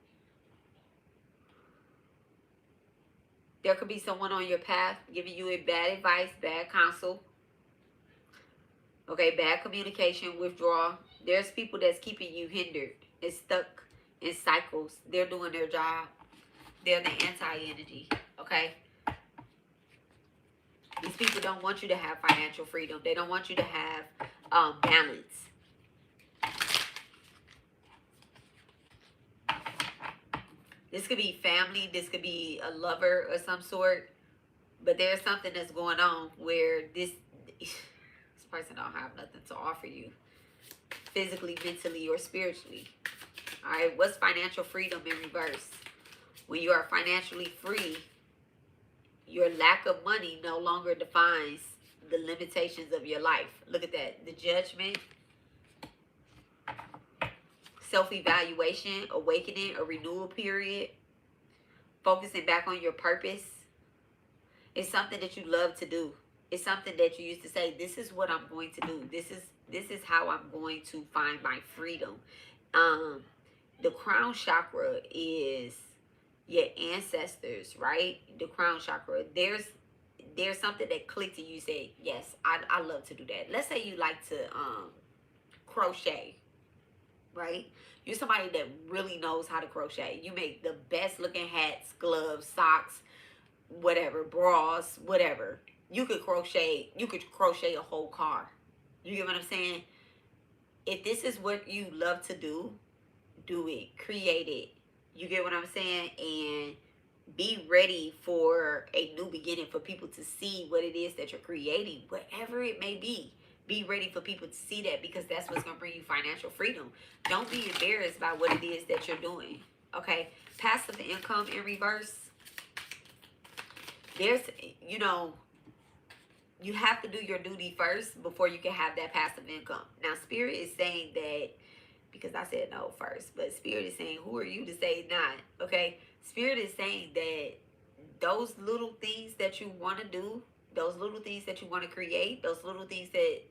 There could be someone on your path giving you a bad advice, bad counsel. Okay, bad communication, withdrawal. There's people that's keeping you hindered and stuck in cycles. They're doing their job. They're the anti-energy. Okay? These people don't want you to have financial freedom. They don't want you to have balance. This could be family. This could be a lover of some sort. But there's something that's going on where this person don't have nothing to offer you. Physically, mentally, or spiritually. Alright, what's financial freedom in reverse? When you are financially free, your lack of money no longer defines the limitations of your life. Look at that. The judgment, self-evaluation, awakening, a renewal period, focusing back on your purpose. It's something that you love to do. It's something that you used to say, this is what I'm going to do. This is how I'm going to find my freedom. The crown chakra is your ancestors, right? The crown chakra. There's something that clicked and you say, yes, I love to do that. Let's say you like to crochet, right? You're somebody that really knows how to crochet. You make the best looking hats, gloves, socks, whatever, bras, whatever. You could crochet a whole car. You get what I'm saying? If this is what you love to do it. Create it. You get what I'm saying? And be ready for a new beginning, for people to see what it is that you're creating, whatever it may be. Be ready for people to see that, because that's what's going to bring you financial freedom. Don't be embarrassed by what it is that you're doing. Okay? Passive income in reverse. There's, you know, you have to do your duty first before you can have that passive income. Now, Spirit is saying that, because I said no first, but Spirit is saying, who are you to say not? Okay? Spirit is saying that those little things that you want to do, those little things that you want to create, those little things that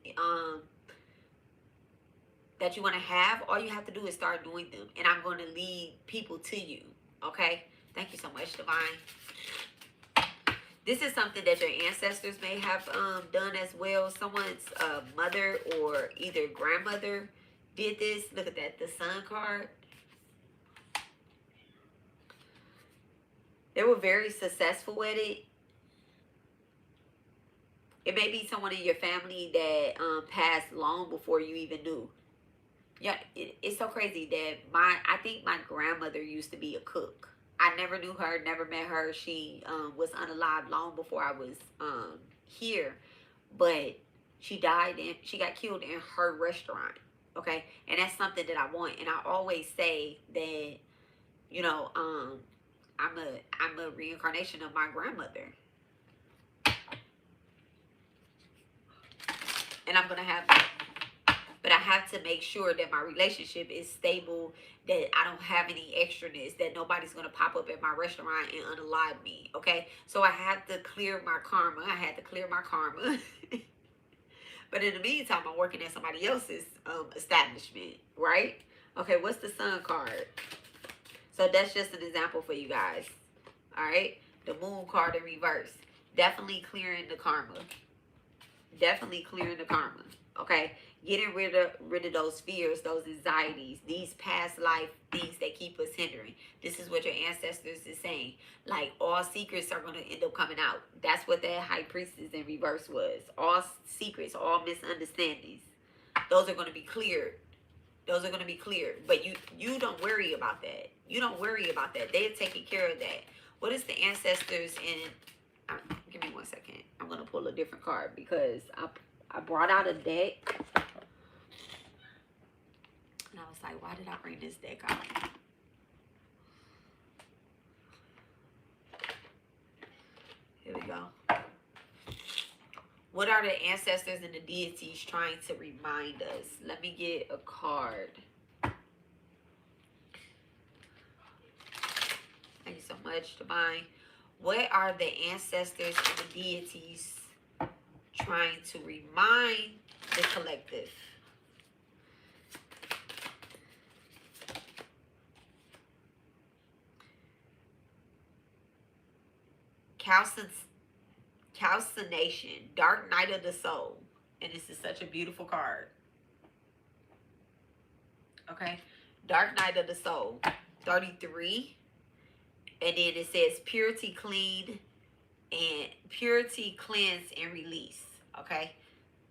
that you want to have, all you have to do is start doing them. And I'm going to lead people to you. Okay? Thank you so much, Divine. This is something that your ancestors may have done as well. Someone's mother or either grandmother did this. Look at that, the Sun card. They were very successful at it. It may be someone in your family that passed long before you even knew. Yeah, it's so crazy that I think my grandmother used to be a cook. I never knew her, never met her. She was unalive long before I was here. But she died and she got killed in her restaurant. Okay? And that's something that I want. And I always say that, you know, I'm a reincarnation of my grandmother. And I'm gonna have, but I have to make sure that my relationship is stable, that I don't have any extraness, that nobody's gonna pop up at my restaurant and unalive me. Okay, so I have to clear my karma. I had to clear my karma. But in the meantime, I'm working at somebody else's establishment, right? Okay, what's the Sun card? So that's just an example for you guys. All right, the Moon card in reverse. Definitely clearing the karma. Definitely clearing the karma. Okay, getting rid of those fears, those anxieties, these past life things that keep us hindering. This is what your ancestors is saying. Like, all secrets are going to end up coming out. That's what that High Priestess in reverse was. All secrets, all misunderstandings, those are going to be cleared. Those are going to be cleared. But you don't worry about that. You don't worry about that. They're taking care of that. What is the ancestors in... give me 1 second. I'm going to pull a different card because I brought out a deck. And I was like, why did I bring this deck out? Here we go. What are the ancestors and the deities trying to remind us? Let me get a card. Thank you so much, Divine. What are the ancestors and the deities trying to remind the collective? calcination, dark night of the soul. And this is such a beautiful card. Okay. Dark night of the soul. 33. And then it says purity clean and purity cleanse and release. Okay.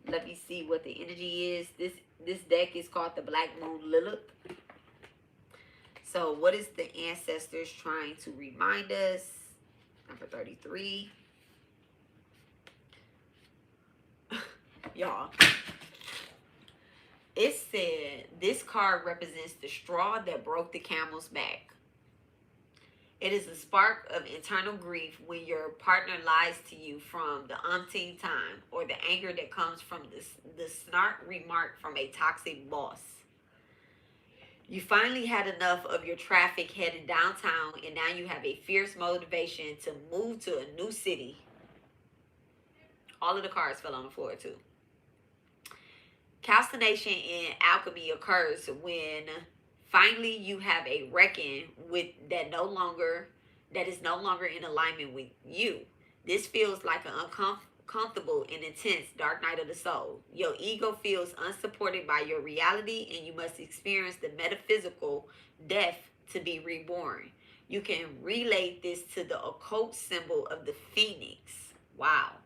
Let me see what the energy is. This deck is called the Black Moon Lilith. So what is the ancestors trying to remind us? Number 33. Y'all. It said this card represents the straw that broke the camel's back. It is a spark of internal grief when your partner lies to you from the umpteenth time, or the anger that comes from the snark remark from a toxic boss. You finally had enough of your traffic heading downtown, and now you have a fierce motivation to move to a new city. All of the cards fell on the floor too. Calcination in alchemy occurs when finally you have a reckon with that is no longer in alignment with you. This feels like an uncomfortable and intense dark night of the soul. Your ego feels unsupported by your reality, and you must experience the metaphysical death to be reborn. You can relate this to the occult symbol of the phoenix. Wow.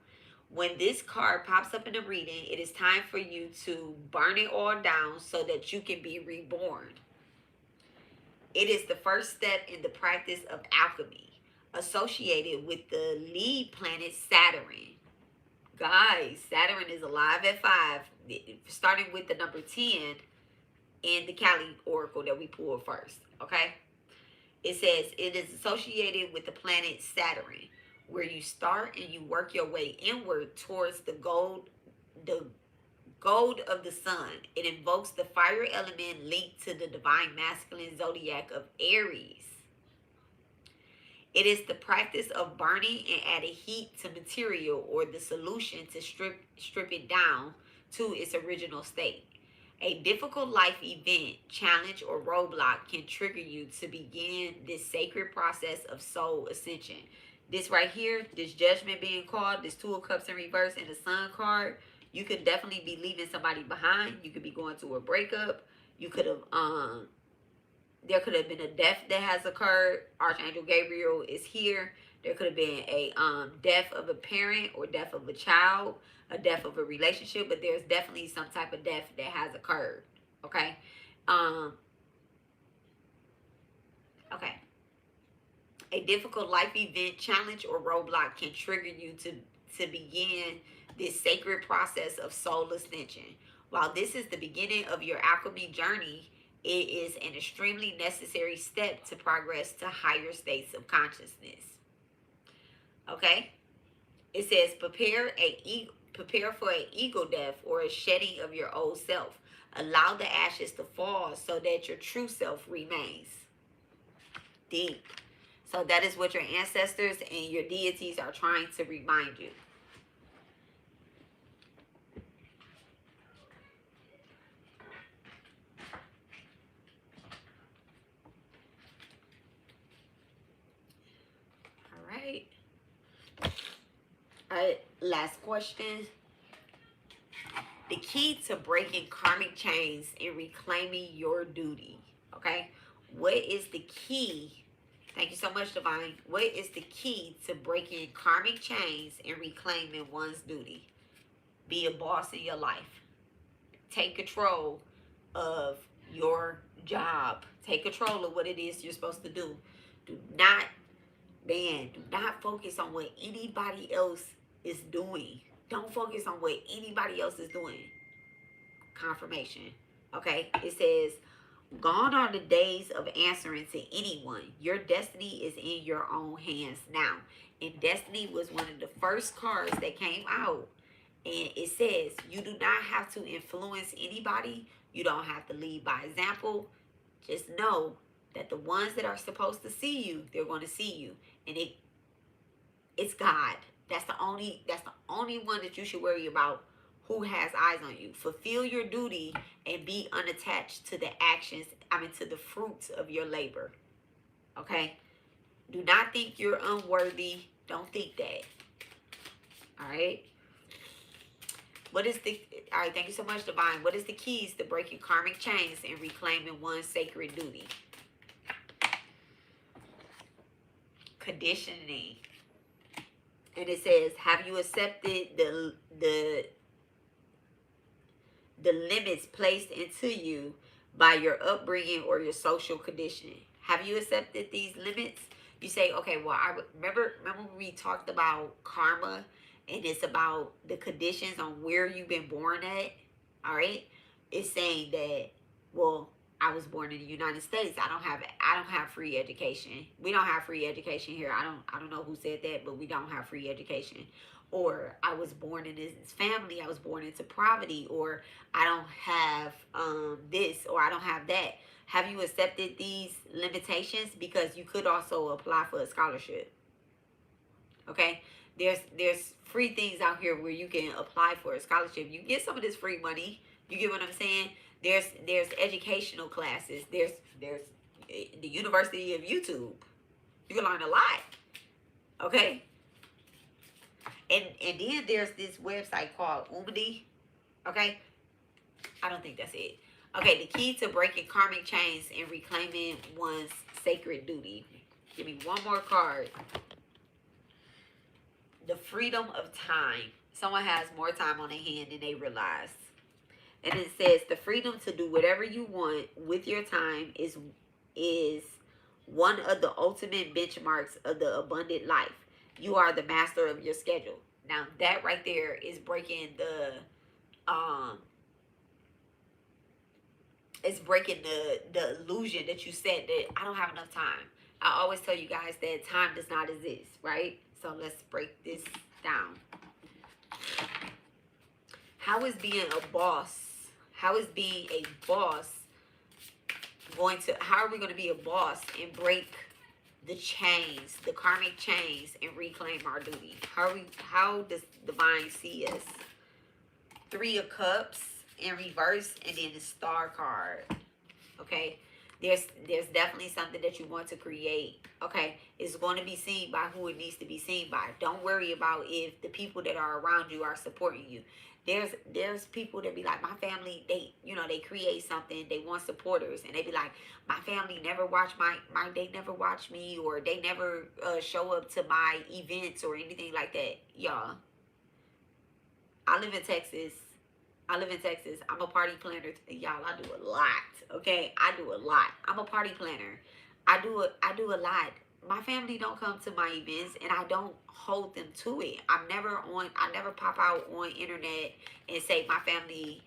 When this card pops up in the reading, it is time for you to burn it all down so that you can be reborn. It is the first step in the practice of alchemy, associated with the lead planet Saturn. Guys, Saturn is alive at 5, starting with the number 10 in the Kali Oracle that we pulled first, okay? It says it is associated with the planet Saturn, where you start and you work your way inward towards the gold of the sun. It invokes the fire element linked to the divine masculine zodiac of Aries. It is the practice of burning and adding heat to material, or the solution to strip it down to its original state. A difficult life event, challenge, or roadblock can trigger you to begin this sacred process of soul ascension. This right here, this judgment being called, this Two of Cups in reverse, and the Sun card, you could definitely be leaving somebody behind. You could be going through a breakup. You could have, there could have been a death that has occurred. Archangel Gabriel is here. There could have been a death of a parent or death of a child, a death of a relationship, but there's definitely some type of death that has occurred. Okay. Okay. A difficult life event, challenge, or roadblock can trigger you to begin this sacred process of soul ascension. While this is the beginning of your alchemy journey, it is an extremely necessary step to progress to higher states of consciousness. Okay? It says prepare for an ego death, or a shedding of your old self. Allow the ashes to fall so that your true self remains. Deep. So that is what your ancestors and your deities are trying to remind you. All right. All right, last question. The key to breaking karmic chains and reclaiming your duty. Okay? What is the key? Thank you so much, Divine. What is the key to breaking karmic chains and reclaiming one's duty? Be a boss in your life. Take control of your job. Take control of what it is you're supposed to do. Do not focus on what anybody else is doing. Don't focus on what anybody else is doing. Confirmation. Okay? It says, gone are the days of answering to anyone. Your destiny is in your own hands now. And destiny was one of the first cards that came out. And it says, you do not have to influence anybody. You don't have to lead by example. Just know that the ones that are supposed to see you, they're going to see you. And it's God. That's the only one that you should worry about, who has eyes on you. Fulfill your duty and be unattached to the actions, to the fruits of your labor. Okay? Do not think you're unworthy. Don't think that. All right. What is the, all right, thank you so much, Divine. What is the keys to breaking karmic chains and reclaiming one's sacred duty? Conditioning. And it says, have you accepted the limits placed into you by your upbringing or your social conditioning? Have you accepted these limits? You say, okay, well, I remember when we talked about karma, and it's about the conditions on where you've been born at. All right, it's saying that, well, I was born in the United States. I don't have free education. We don't have free education here. I don't know who said that, but we don't have free education. Or I was born in this family. I was born into poverty. Or I don't have this, or I don't have that. Have you accepted these limitations? Because you could also apply for a scholarship. Okay, there's free things out here where you can apply for a scholarship. You get some of this free money. You get what I'm saying? There's educational classes. There's the University of YouTube. You can learn a lot. Okay, and then there's this website called Umadi. Okay, I don't think that's it. Okay, the key to breaking karmic chains and reclaiming one's sacred duty. Give me one more card. The freedom of time. Someone has more time on their hand than they realize. And it says the freedom to do whatever you want with your time is one of the ultimate benchmarks of the abundant life. You are the master of your schedule. Now that right there is breaking it's breaking the illusion that you said that I don't have enough time. I always tell you guys that time does not exist, right? So let's break this down. How is being a boss? How is being a boss going to, how are we going to be a boss and break the chains, the karmic chains, and reclaim our duty? How does Divine see us? 3 of Cups in reverse, and then the Star card. Okay, there's definitely something that you want to create. Okay, it's going to be seen by who it needs to be seen by. Don't worry about if the people that are around you are supporting you. There's people that be like, my family, they create something, they want supporters, and they be like, my family never watch they never watch me, or they never show up to my events or anything like that. Y'all, I live in Texas. I'm a party planner. Y'all, I do a lot. Okay, I do a lot. I'm a party planner. I do a lot. My family don't come to my events, and I don't hold them to it. I never pop out on internet and say my family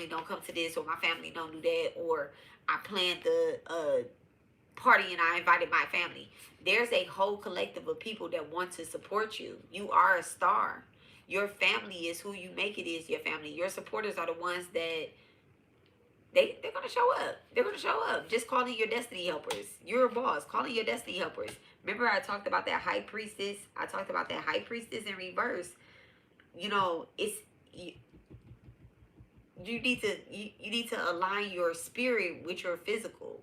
don't come to this, or my family don't do that, or I planned the party and I invited my family. There's a whole collective of people that want to support you. You are a star. Your family is who you make it is your family. Your supporters are the ones that they're going to show up. They're going to show up. Just calling your destiny helpers. You're a boss. Calling your destiny helpers. Remember I talked about that high priestess? I talked about that high priestess in reverse. You know, it's... You need to align your spirit with your physical.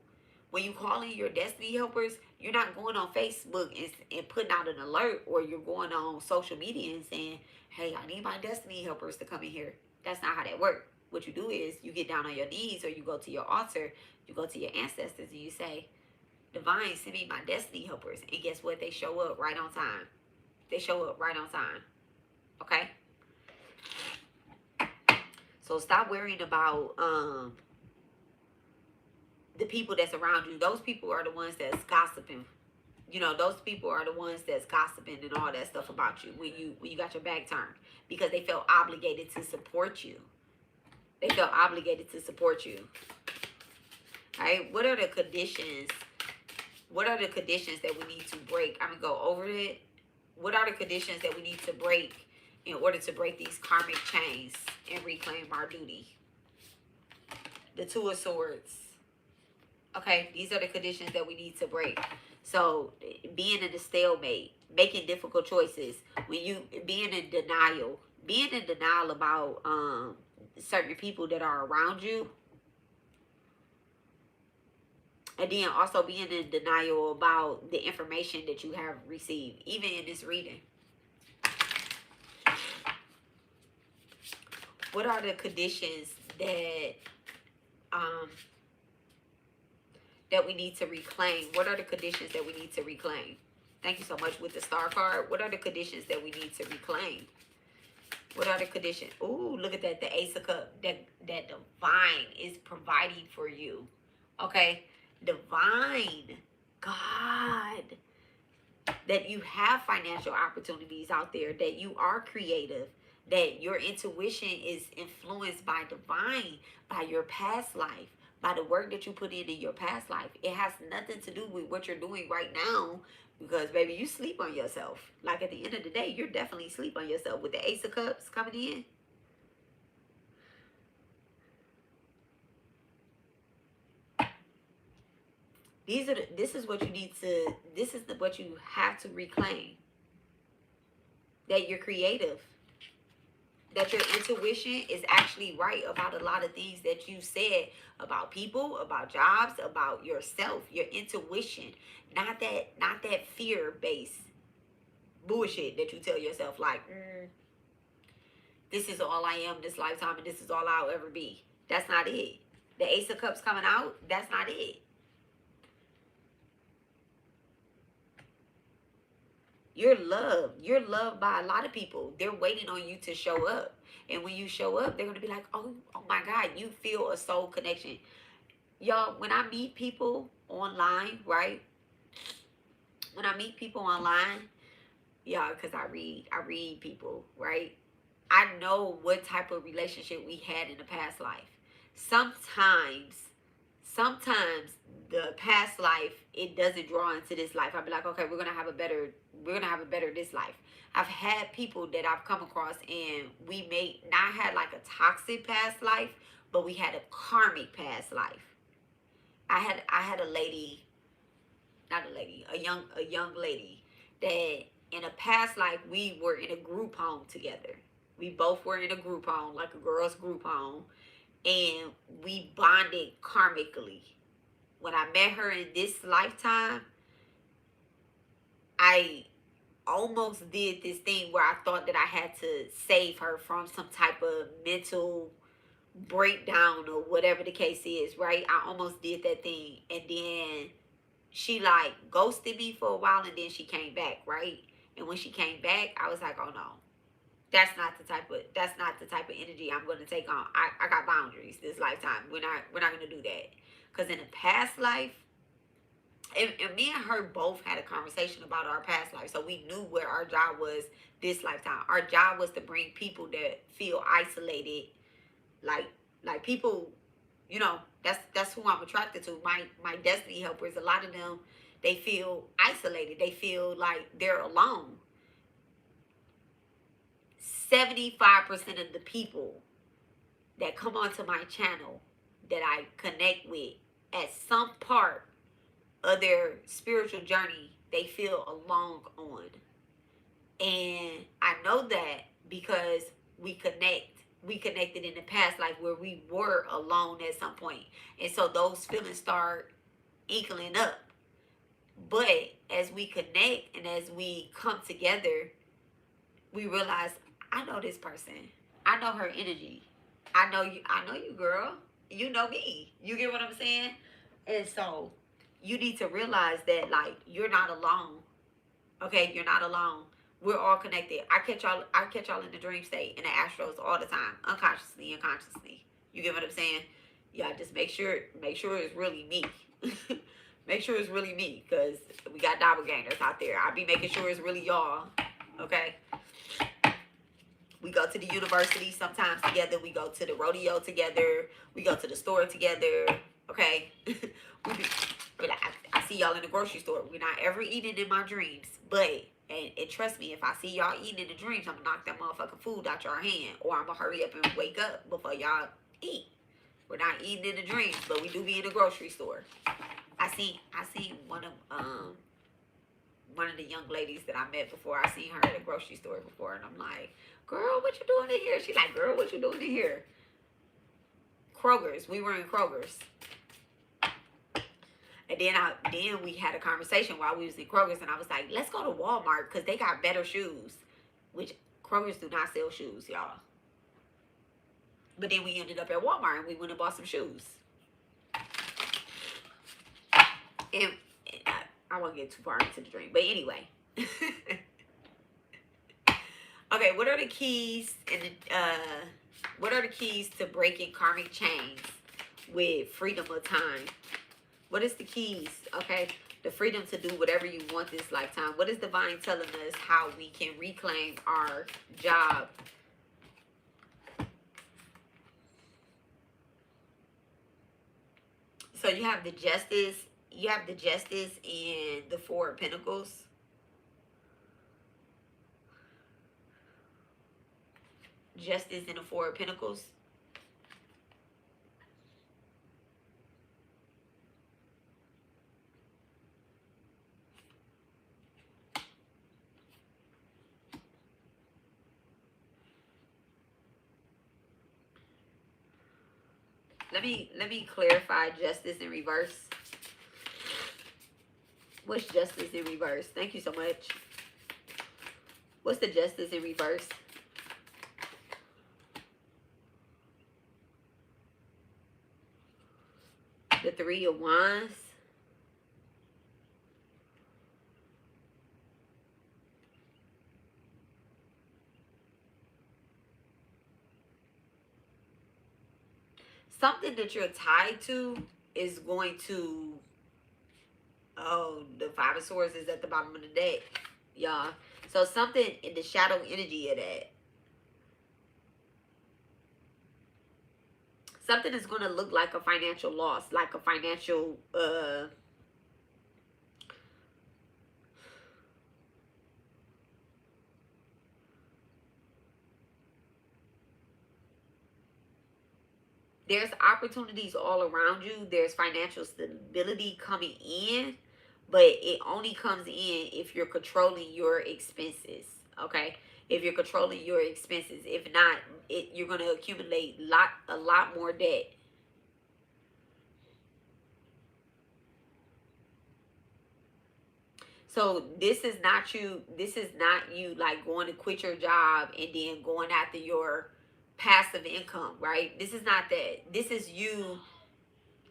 When you call in your destiny helpers, you're not going on Facebook and putting out an alert, or you're going on social media and saying, hey, I need my destiny helpers to come in here. That's not how that works. What you do is you get down on your knees, or you go to your altar, you go to your ancestors, and you say, Divine, send me my destiny helpers. And guess what? They show up right on time. They show up right on time. Okay? So stop worrying about the people that's around you. Those people are the ones that's gossiping. You know, those people are the ones that's gossiping and all that stuff about you when you got your back turned, because they felt obligated to support you. They felt obligated to support you. All right, what are the conditions? What are the conditions that we need to break? I'm going to go over it. What are the conditions that we need to break in order to break these karmic chains and reclaim our duty? The 2 of Swords. Okay, these are the conditions that we need to break. So, being in a stalemate, making difficult choices, being in denial about certain people that are around you. And then also being in denial about the information that you have received, even in this reading. What are the conditions um that we need to reclaim? What are the conditions that we need to reclaim? Thank you so much with the star card. What are the conditions that we need to reclaim? What are the conditions? Ooh, look at that. The Ace of Cups. That divine is providing for you. Okay? Divine. God. That you have financial opportunities out there. That you are creative. That your intuition is influenced by divine. By your past life. By the work that you put in your past life. It has nothing to do with what you're doing right now. Because, baby, you sleep on yourself. Like, at the end of the day, you're definitely sleep on yourself. With the Ace of Cups coming in. This is what you need to, what you have to reclaim. That you're creative. That your intuition is actually right about a lot of things that you said about people, about jobs, about yourself. Your intuition. Not that fear-based bullshit that you tell yourself like, this is all I am this lifetime and this is all I'll ever be. That's not it. The Ace of Cups coming out, that's not it. You're loved. You're loved by a lot of people. They're waiting on you to show up. And when you show up, they're going to be like, oh my God, you feel a soul connection. Y'all, when I meet people online, right? When I meet people online, y'all, because I read people, right? I know what type of relationship we had in the past life. Sometimes the past life, it doesn't draw into this life. I'll be like, okay, we're gonna have a better this life. I've had people that I've come across and we may not had like a toxic past life, but we had a karmic past life. I had a lady, a young lady that in a past life we were in a group home together. We both were in a group home, like a girls' group home, and we bonded karmically. When I met her in this lifetime, I almost did this thing where I thought that I had to save her from some type of mental breakdown or whatever the case is, right? I almost did that thing. And then she like ghosted me for a while and then she came back, right? And when she came back, I was like, oh no. That's not the type of energy I'm going to take on. I got boundaries this lifetime. We're not going to do that. Because in a past life, and me and her both had a conversation about our past life. So we knew where our job was this lifetime. Our job was to bring people that feel isolated. Like people, you know, that's who I'm attracted to. My destiny helpers, a lot of them, they feel isolated. They feel like they're alone. 75% of the people that come onto my channel that I connect with at some part of their spiritual journey, they feel alone on. And I know that because we connected in the past, like where we were alone at some point. And so those feelings start inkling up. But as we connect and as we come together, we realize, I know this person. I know her energy. I know you, girl. You know me. You get what I'm saying? And so you need to realize that, like, you're not alone. Okay, you're not alone. We're all connected. I catch y'all in the dream state, in the astros all the time, unconsciously and consciously. You get what I'm saying? Yeah, just make sure it's really me. Make sure it's really me, because we got doppelgangers out there. I be making sure it's really y'all. Okay? We go to the university sometimes together. We go to the rodeo together. We go to the store together. Okay? I see y'all in the grocery store. We're not ever eating in my dreams. But, and trust me, if I see y'all eating in the dreams, I'm going to knock that motherfucking food out your hand. Or I'm going to hurry up and wake up before y'all eat. We're not eating in the dreams, but we do be in the grocery store. I seen one of the young ladies that I met before. I seen her at the grocery store before, and I'm like, girl, what you doing in here? She's like, girl, what you doing in here? Kroger's. We were in Kroger's. And then we had a conversation while we was in Kroger's, and I was like, let's go to Walmart because they got better shoes, which Kroger's do not sell shoes, y'all. But then we ended up at Walmart and we went and bought some shoes. And I won't get too far into the dream, but anyway. Okay, what are the keys what are the keys to breaking karmic chains with freedom of time? What is the keys? Okay, the freedom to do whatever you want this lifetime. What is divine telling us how we can reclaim our job? So you have the justice. You have the justice and the Four of Pentacles. Justice and the Four of Pentacles. Let me clarify justice in reverse. What's justice in reverse? Thank you so much. What's the justice in reverse? The Three of Wands. Something that you're tied to is going to... Oh, the Five of Swords is at the bottom of the deck, y'all. So something in the shadow energy of that. Something is going to look like a financial loss, like a financial... There's opportunities all around you. There's financial stability coming in, but it only comes in if you're controlling your expenses, okay? If you're controlling your expenses. If not, you're going to accumulate a lot more debt. So this is not you like going to quit your job and then going after your passive income, right? This is not that. This is you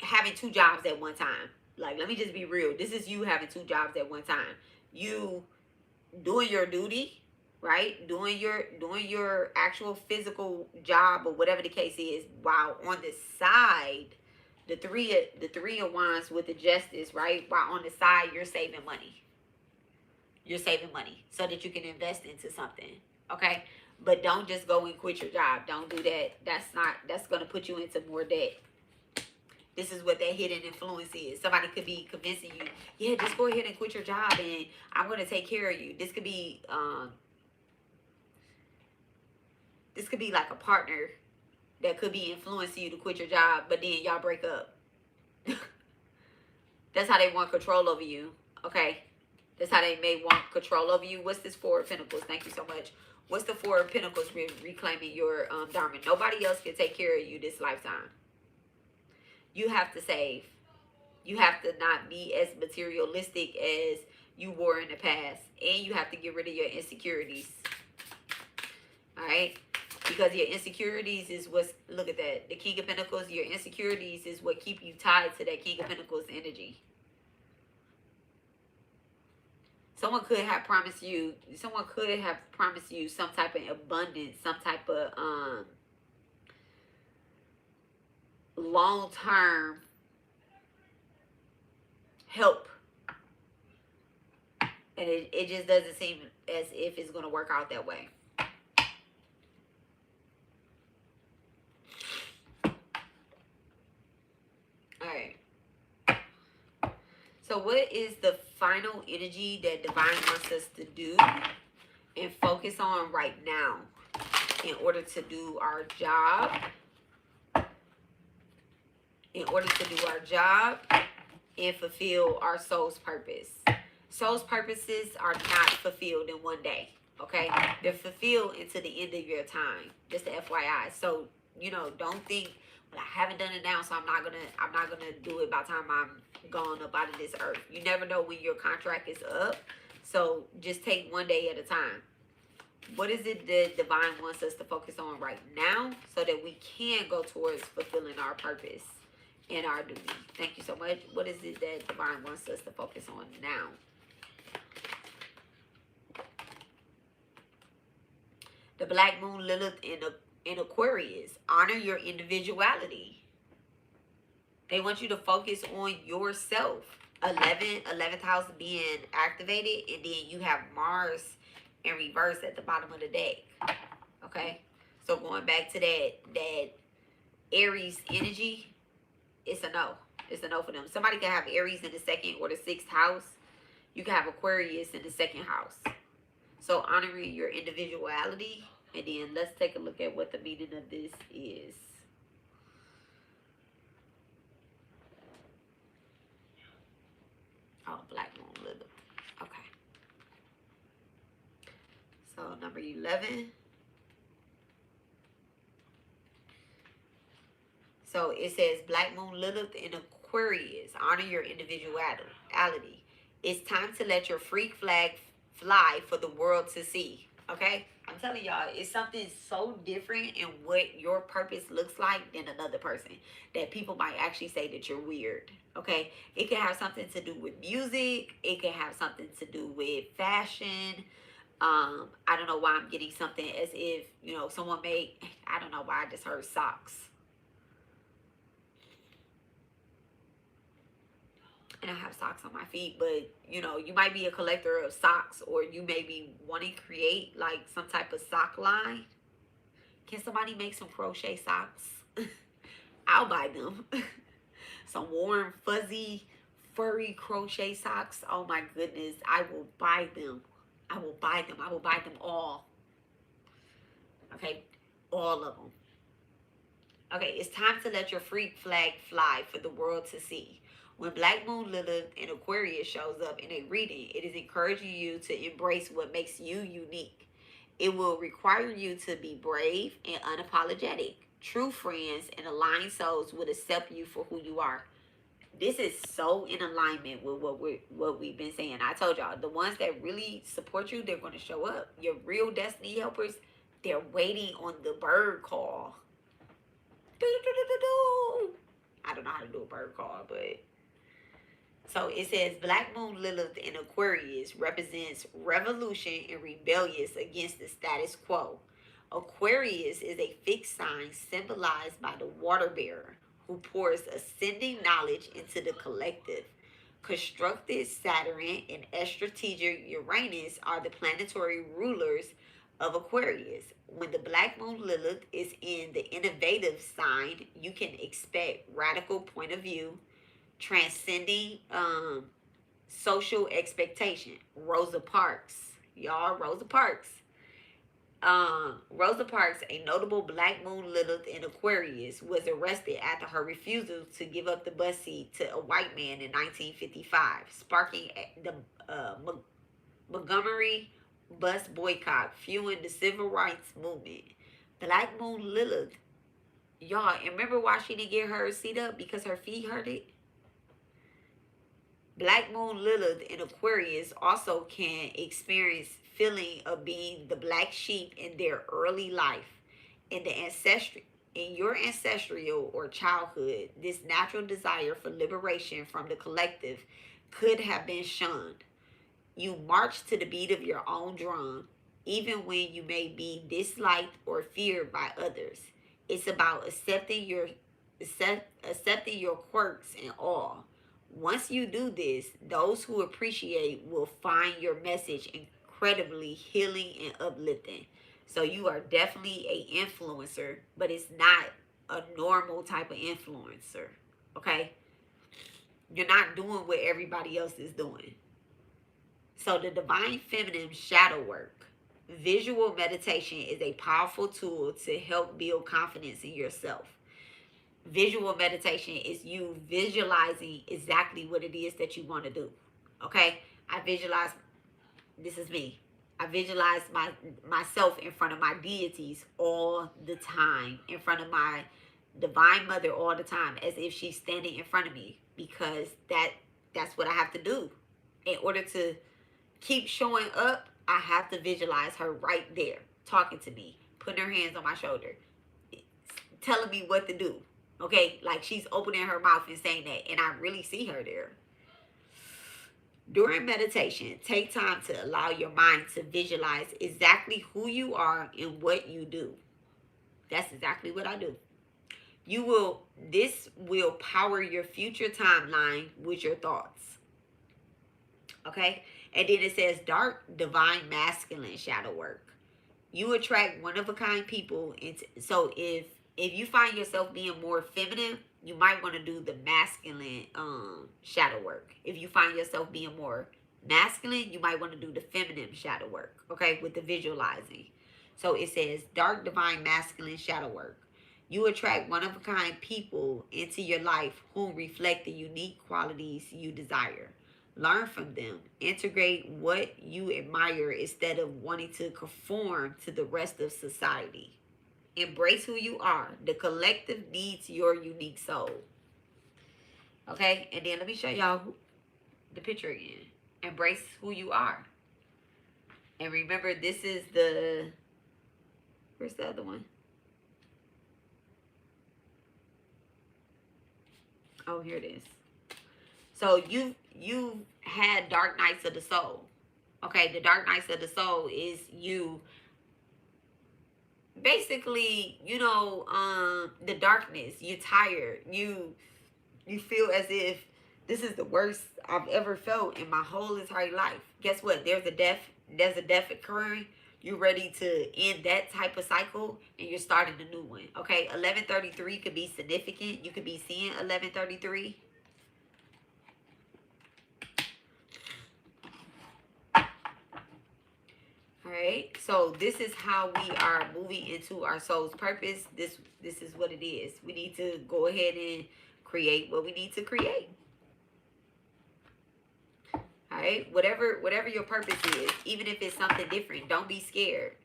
having two jobs at one time. Like, let me just be real. This is you having two jobs at one time. You doing your duty, right? Doing your actual physical job or whatever the case is, while on the side, the three of wands with the justice, right? While on the side you're saving money. You're saving money so that you can invest into something, okay? But don't just go and quit your job. Don't do that. That's going to put you into more debt. This is what that hidden influence is. Somebody could be convincing you, yeah, just go ahead and quit your job and I'm going to take care of you. This could be like a partner that could be influencing you to quit your job, but then y'all break up. That's how they want control over you, okay? That's how they may want control over you. What's this Four of Pentacles? Thank you so much. What's the Four of Pentacles reclaiming your Dharma? Nobody else can take care of you this lifetime. You have to save. You have to not be as materialistic as you were in the past. And you have to get rid of your insecurities. All right? Because your insecurities is what's... Look at that. The King of Pentacles, your insecurities is what keep you tied to that King of Pentacles energy. Someone could have promised you some type of abundance, some type of long-term help. And it just doesn't seem as if it's going to work out that way. All right. So what is the final energy that Divine wants us to do and focus on right now in order to do our job? In order to do our job and fulfill our soul's purpose. Soul's purposes are not fulfilled in one day, okay? They're fulfilled into the end of your time, just the FYI. So, you know, don't think But I haven't done it now, so I'm not gonna do it by the time I'm gone up out of this earth. You never know when your contract is up. So just take one day at a time. What is it that divine wants us to focus on right now so that we can go towards fulfilling our purpose and our duty? Thank you so much. What is it that divine wants us to focus on now? The black moon Lilith in Aquarius. Honor your individuality. They want you to focus on yourself. 11th house being activated, and then you have Mars in reverse at the bottom of the deck. Okay, so going back to that Aries energy, it's a no. It's a no for them. Somebody can have Aries in the 2nd or the 6th house. You can have Aquarius in the 2nd house. So honoring your individuality, and then let's take a look at what the meaning of this is. Oh, black moon Lilith. Okay. So number 11. So it says black moon Lilith in Aquarius. Honor your individuality. It's time to let your freak flag fly for the world to see. Okay? I'm telling y'all, it's something so different in what your purpose looks like than another person, that people might actually say that you're weird. Okay? It can have something to do with music. It can have something to do with fashion. I don't know why I'm getting something as if, you know, someone made, I don't know why I just heard socks. And I have socks on my feet, but you know, you might be a collector of socks, or you may be wanting to create like some type of sock line. Can somebody make some crochet socks? I'll buy them. Some warm, fuzzy, furry crochet socks. Oh my goodness, I will buy them. I will buy them. I will buy them all. Okay, all of them. Okay, it's time to let your freak flag fly for the world to see. When Black Moon Lilith in Aquarius shows up in a reading, it is encouraging you to embrace what makes you unique. It will require you to be brave and unapologetic. True friends and aligned souls would accept you for who you are. This is so in alignment with what we've been saying. I told y'all, the ones that really support you, they're going to show up. Your real destiny helpers, they're waiting on the bird call. I don't know how to do a bird call, but... So it says Black Moon Lilith in Aquarius represents revolution and rebellious against the status quo. Aquarius is a fixed sign symbolized by the water bearer who pours ascending knowledge into the collective. Constructed Saturn and strategic Uranus are the planetary rulers of Aquarius. When the Black Moon Lilith is in the innovative sign, you can expect radical point of view, transcending social expectation. Rosa Parks, y'all, Rosa Parks. Rosa Parks, a notable Black Moon Lilith in Aquarius, was arrested after her refusal to give up the bus seat to a white man in 1955, sparking the Montgomery bus boycott, fueling the civil rights movement. Black Moon Lilith, y'all, and remember why she didn't get her seat up? Because her feet hurt it. Black Moon Lilith in Aquarius also can experience feeling of being the black sheep in their early life. In your ancestral or childhood, this natural desire for liberation from the collective could have been shunned. You march to the beat of your own drum, even when you may be disliked or feared by others. It's about accepting your quirks and all. Once you do this, those who appreciate will find your message incredibly healing and uplifting. So you are definitely an influencer, but it's not a normal type of influencer, okay? You're not doing what everybody else is doing. So the divine feminine shadow work. Visual meditation is a powerful tool to help build confidence in yourself. Visual meditation is you visualizing exactly what it is that you want to do. Okay? I visualize, this is me. I visualize myself in front of my deities all the time, in front of my Divine Mother all the time, as if she's standing in front of me, because that's what I have to do. In order to keep showing up, I have to visualize her right there, talking to me, putting her hands on my shoulder, telling me what to do. Okay, like she's opening her mouth and saying that, and I really see her there. During meditation, take time to allow your mind to visualize exactly who you are and what you do. That's exactly what I do. This will power your future timeline with your thoughts. Okay? And then it says dark, divine, masculine shadow work. You attract one of a kind people. So if you find yourself being more feminine, you might want to do the masculine shadow work. If you find yourself being more masculine, you might want to do the feminine shadow work, okay, with the visualizing. So it says dark, divine, masculine shadow work. You attract one of a kind people into your life who reflect the unique qualities you desire. Learn from them. Integrate what you admire instead of wanting to conform to the rest of society. Embrace who you are. The collective needs your unique soul. Okay, and then let me show y'all the picture again. Embrace who you are. And remember, this is the... Where's the other one? Oh, here it is. So you had dark nights of the soul. Okay, the dark nights of the soul is you basically, the darkness. You're tired. You feel as if this is the worst I've ever felt in my whole entire life. Guess what? There's a death occurring. You're ready to end that type of cycle, and you're starting a new one. Okay, 1133 could be significant. You could be seeing 1133. All right, so this is how we are moving into our soul's purpose. This is what it is. We need to go ahead and create what we need to create. All right, whatever your purpose is, even if it's something different, don't be scared.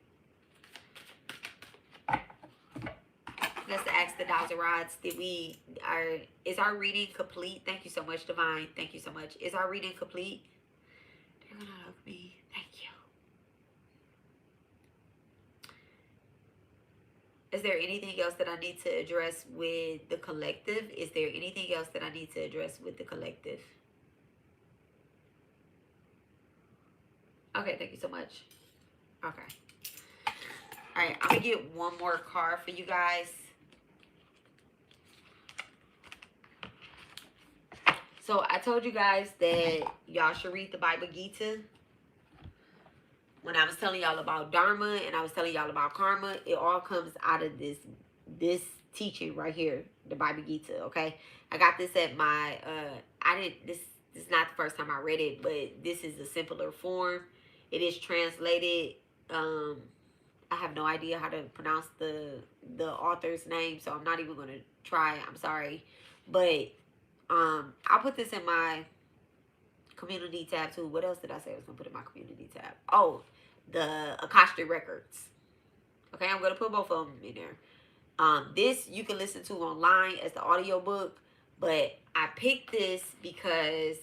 Let's ask the Dowser Rods. Is our reading complete? Thank you so much, Divine. Thank you so much. Is our reading complete? They're gonna hug me. Thank you. Is there anything else that I need to address with the collective? Is there anything else that I need to address with the collective? Okay, thank you so much. Okay. All right, I'm going to get one more card for you guys. So I told you guys that y'all should read the Bible Gita. When I was telling y'all about Dharma and I was telling y'all about karma, it all comes out of this teaching right here, the Bible Gita, okay? I got this at my, this is not the first time I read it, but this is a simpler form. It is translated. I have no idea how to pronounce the author's name, so I'm not even going to try. I'm sorry. But I'll put this in my community tab too. What else did I say I was going to put in my community tab? Oh, the Akashic Records. Okay, I'm going to put both of them in there. This you can listen to online as the audio book, but I picked this because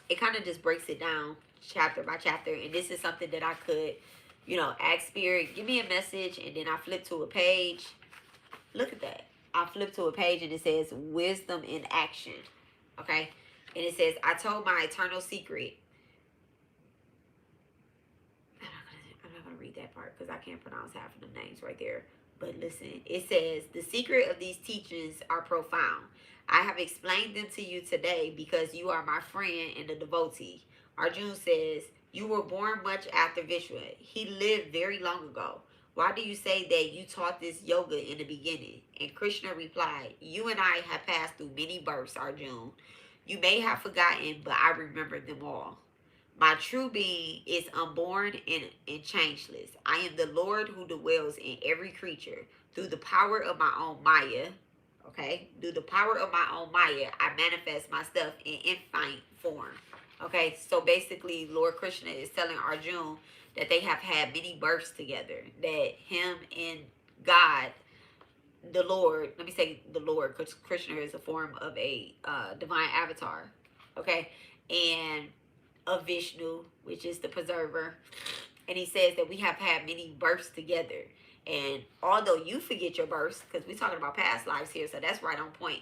it kind of just breaks it down chapter by chapter, and this is something that I could, ask Spirit, give me a message, and then I flip to a page. Look at that. I flip to a page and it says wisdom in action. Okay, and it says, I told my eternal secret. I'm not gonna read that part because I can't pronounce half of the names right there. But listen, it says, the secret of these teachings are profound. I have explained them to you today because you are my friend and a devotee. Arjun says, you were born much after Vishnu. He lived very long ago. Why do you say that you taught this yoga in the beginning? And Krishna replied, you and I have passed through many births, Arjun. You may have forgotten, but I remember them all. My true being is unborn and changeless. I am the Lord who dwells in every creature. Through the power of my own Maya, okay? Through the power of my own Maya, I manifest myself in infinite form. Okay, so basically, Lord Krishna is telling Arjun that they have had many births together. That him and God the Lord, let me say the Lord, because Krishna is a form of a divine avatar, okay, and of Vishnu, which is the preserver. And he says that we have had many births together. And although you forget your births, because we're talking about past lives here, so that's right on point.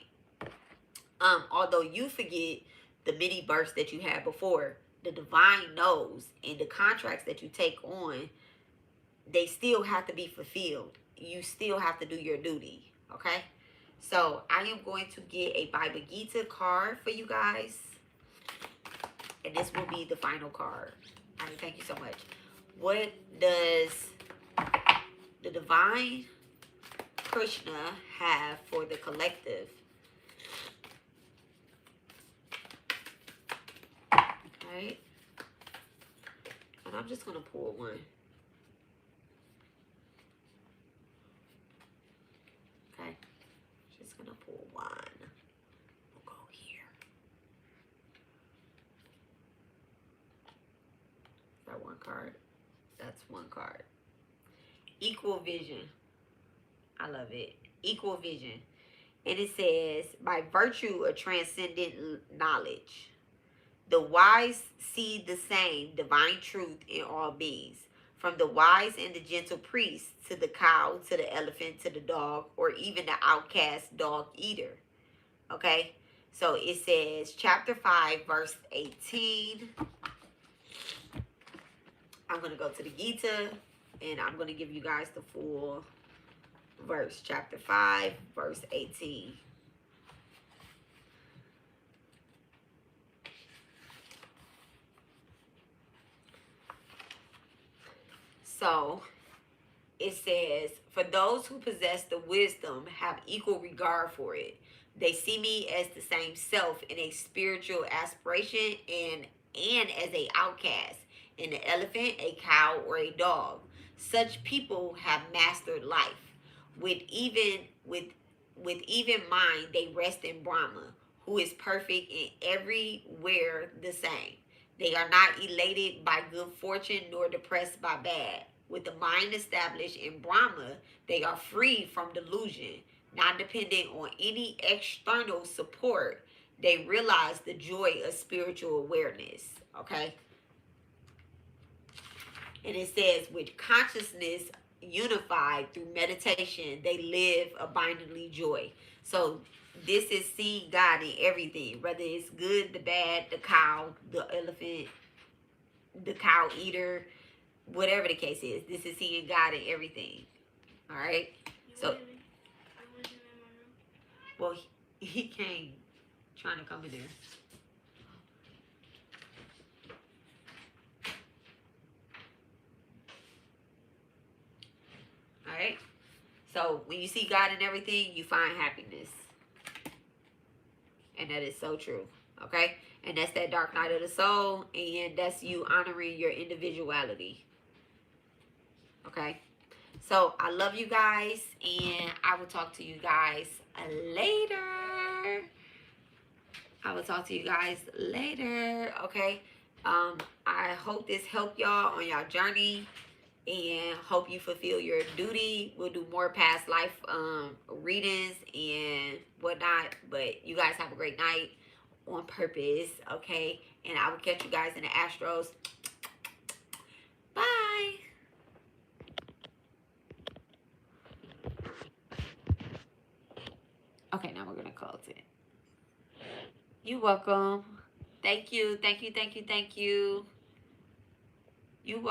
Although you forget the many births that you had before, the divine knows, and the contracts that you take on, they still have to be fulfilled. You still have to do your duty. Okay? So I am going to get a Bhagavad Gita card for you guys. And this will be the final card. All right, thank you so much. What does the divine Krishna have for the collective? Right? And I'm just going to pull one. Okay? Just going to pull one. We'll go here. Is that one card? That's one card. Equal vision. I love it. Equal vision. And it says, by virtue of transcendent knowledge, the wise see the same divine truth in all beings. From the wise and the gentle priest to the cow, to the elephant, to the dog, or even the outcast dog eater. Okay? So it says, chapter 5, verse 18. I'm going to go to the Gita, and I'm going to give you guys the full verse. Chapter 5, verse 18. So it says, for those who possess the wisdom have equal regard for it. They see me as the same self in a spiritual aspiration and as a outcast, in an elephant, a cow, or a dog. Such people have mastered life. With even mind, they rest in Brahma, who is perfect and everywhere the same. They are not elated by good fortune nor depressed by bad. With the mind established in Brahma, they are free from delusion, not dependent on any external support. They realize the joy of spiritual awareness. Okay? And it says, with consciousness unified through meditation, they live abundantly joy. So this is seeing God in everything, whether it's good, the bad, the cow, the elephant, the cow eater, whatever the case is. This is seeing God in everything. All right? So, well, he came trying to come in there. All right? So, when you see God in everything, you find happiness. And that is so true. Okay? And that's that dark night of the soul. And that's you honoring your individuality. Okay? So, I love you guys. And I will talk to you guys later. I will talk to you guys later. Okay? I hope this helped y'all on y'all journey. And hope you fulfill your duty. We'll do more past life readings and whatnot. But you guys have a great night on purpose, okay? And I will catch you guys in the Astros. Bye. Okay, now we're going to close it. You're welcome. Thank you. Thank you. Thank you. Thank you. You welcome.